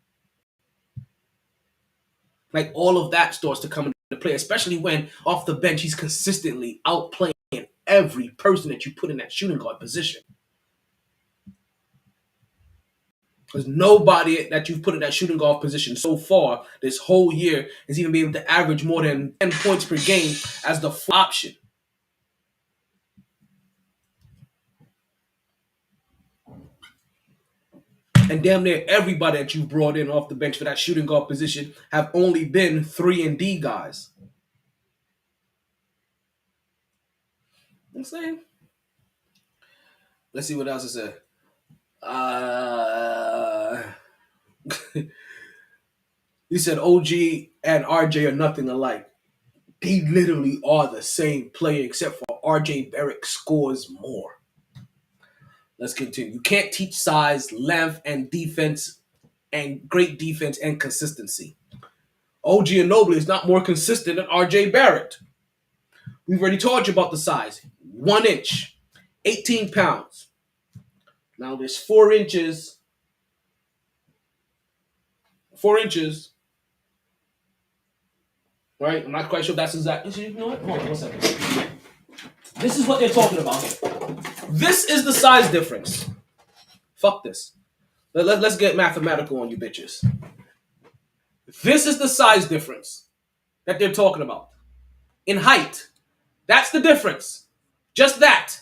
Like, all of that starts to come into play, especially when off the bench he's consistently outplaying every person that you put in that shooting guard position. Because nobody that you've put in that shooting guard position so far this whole year is even be able to average more than 10 points per game as the option. And damn near everybody that you brought in off the bench for that shooting guard position have only been 3-and-D guys. You know what I'm saying? Let's see what else it said. He said OG and RJ are nothing alike. They literally are the same player, except for RJ Barrett scores more. Let's continue. You can't teach size, length, and defense, and great defense and consistency. OG Anunoby is not more consistent than RJ Barrett. We've already told you about the size. 1 inch, 18 pounds. Now there's 4 inches. 4 inches. Right? I'm not quite sure if that's exactly. You know what? Hold on 1 second. This is what they're talking about here. This is the size difference. Fuck this. Let's get mathematical on you bitches. This is the size difference that they're talking about. In height. That's the difference. Just that.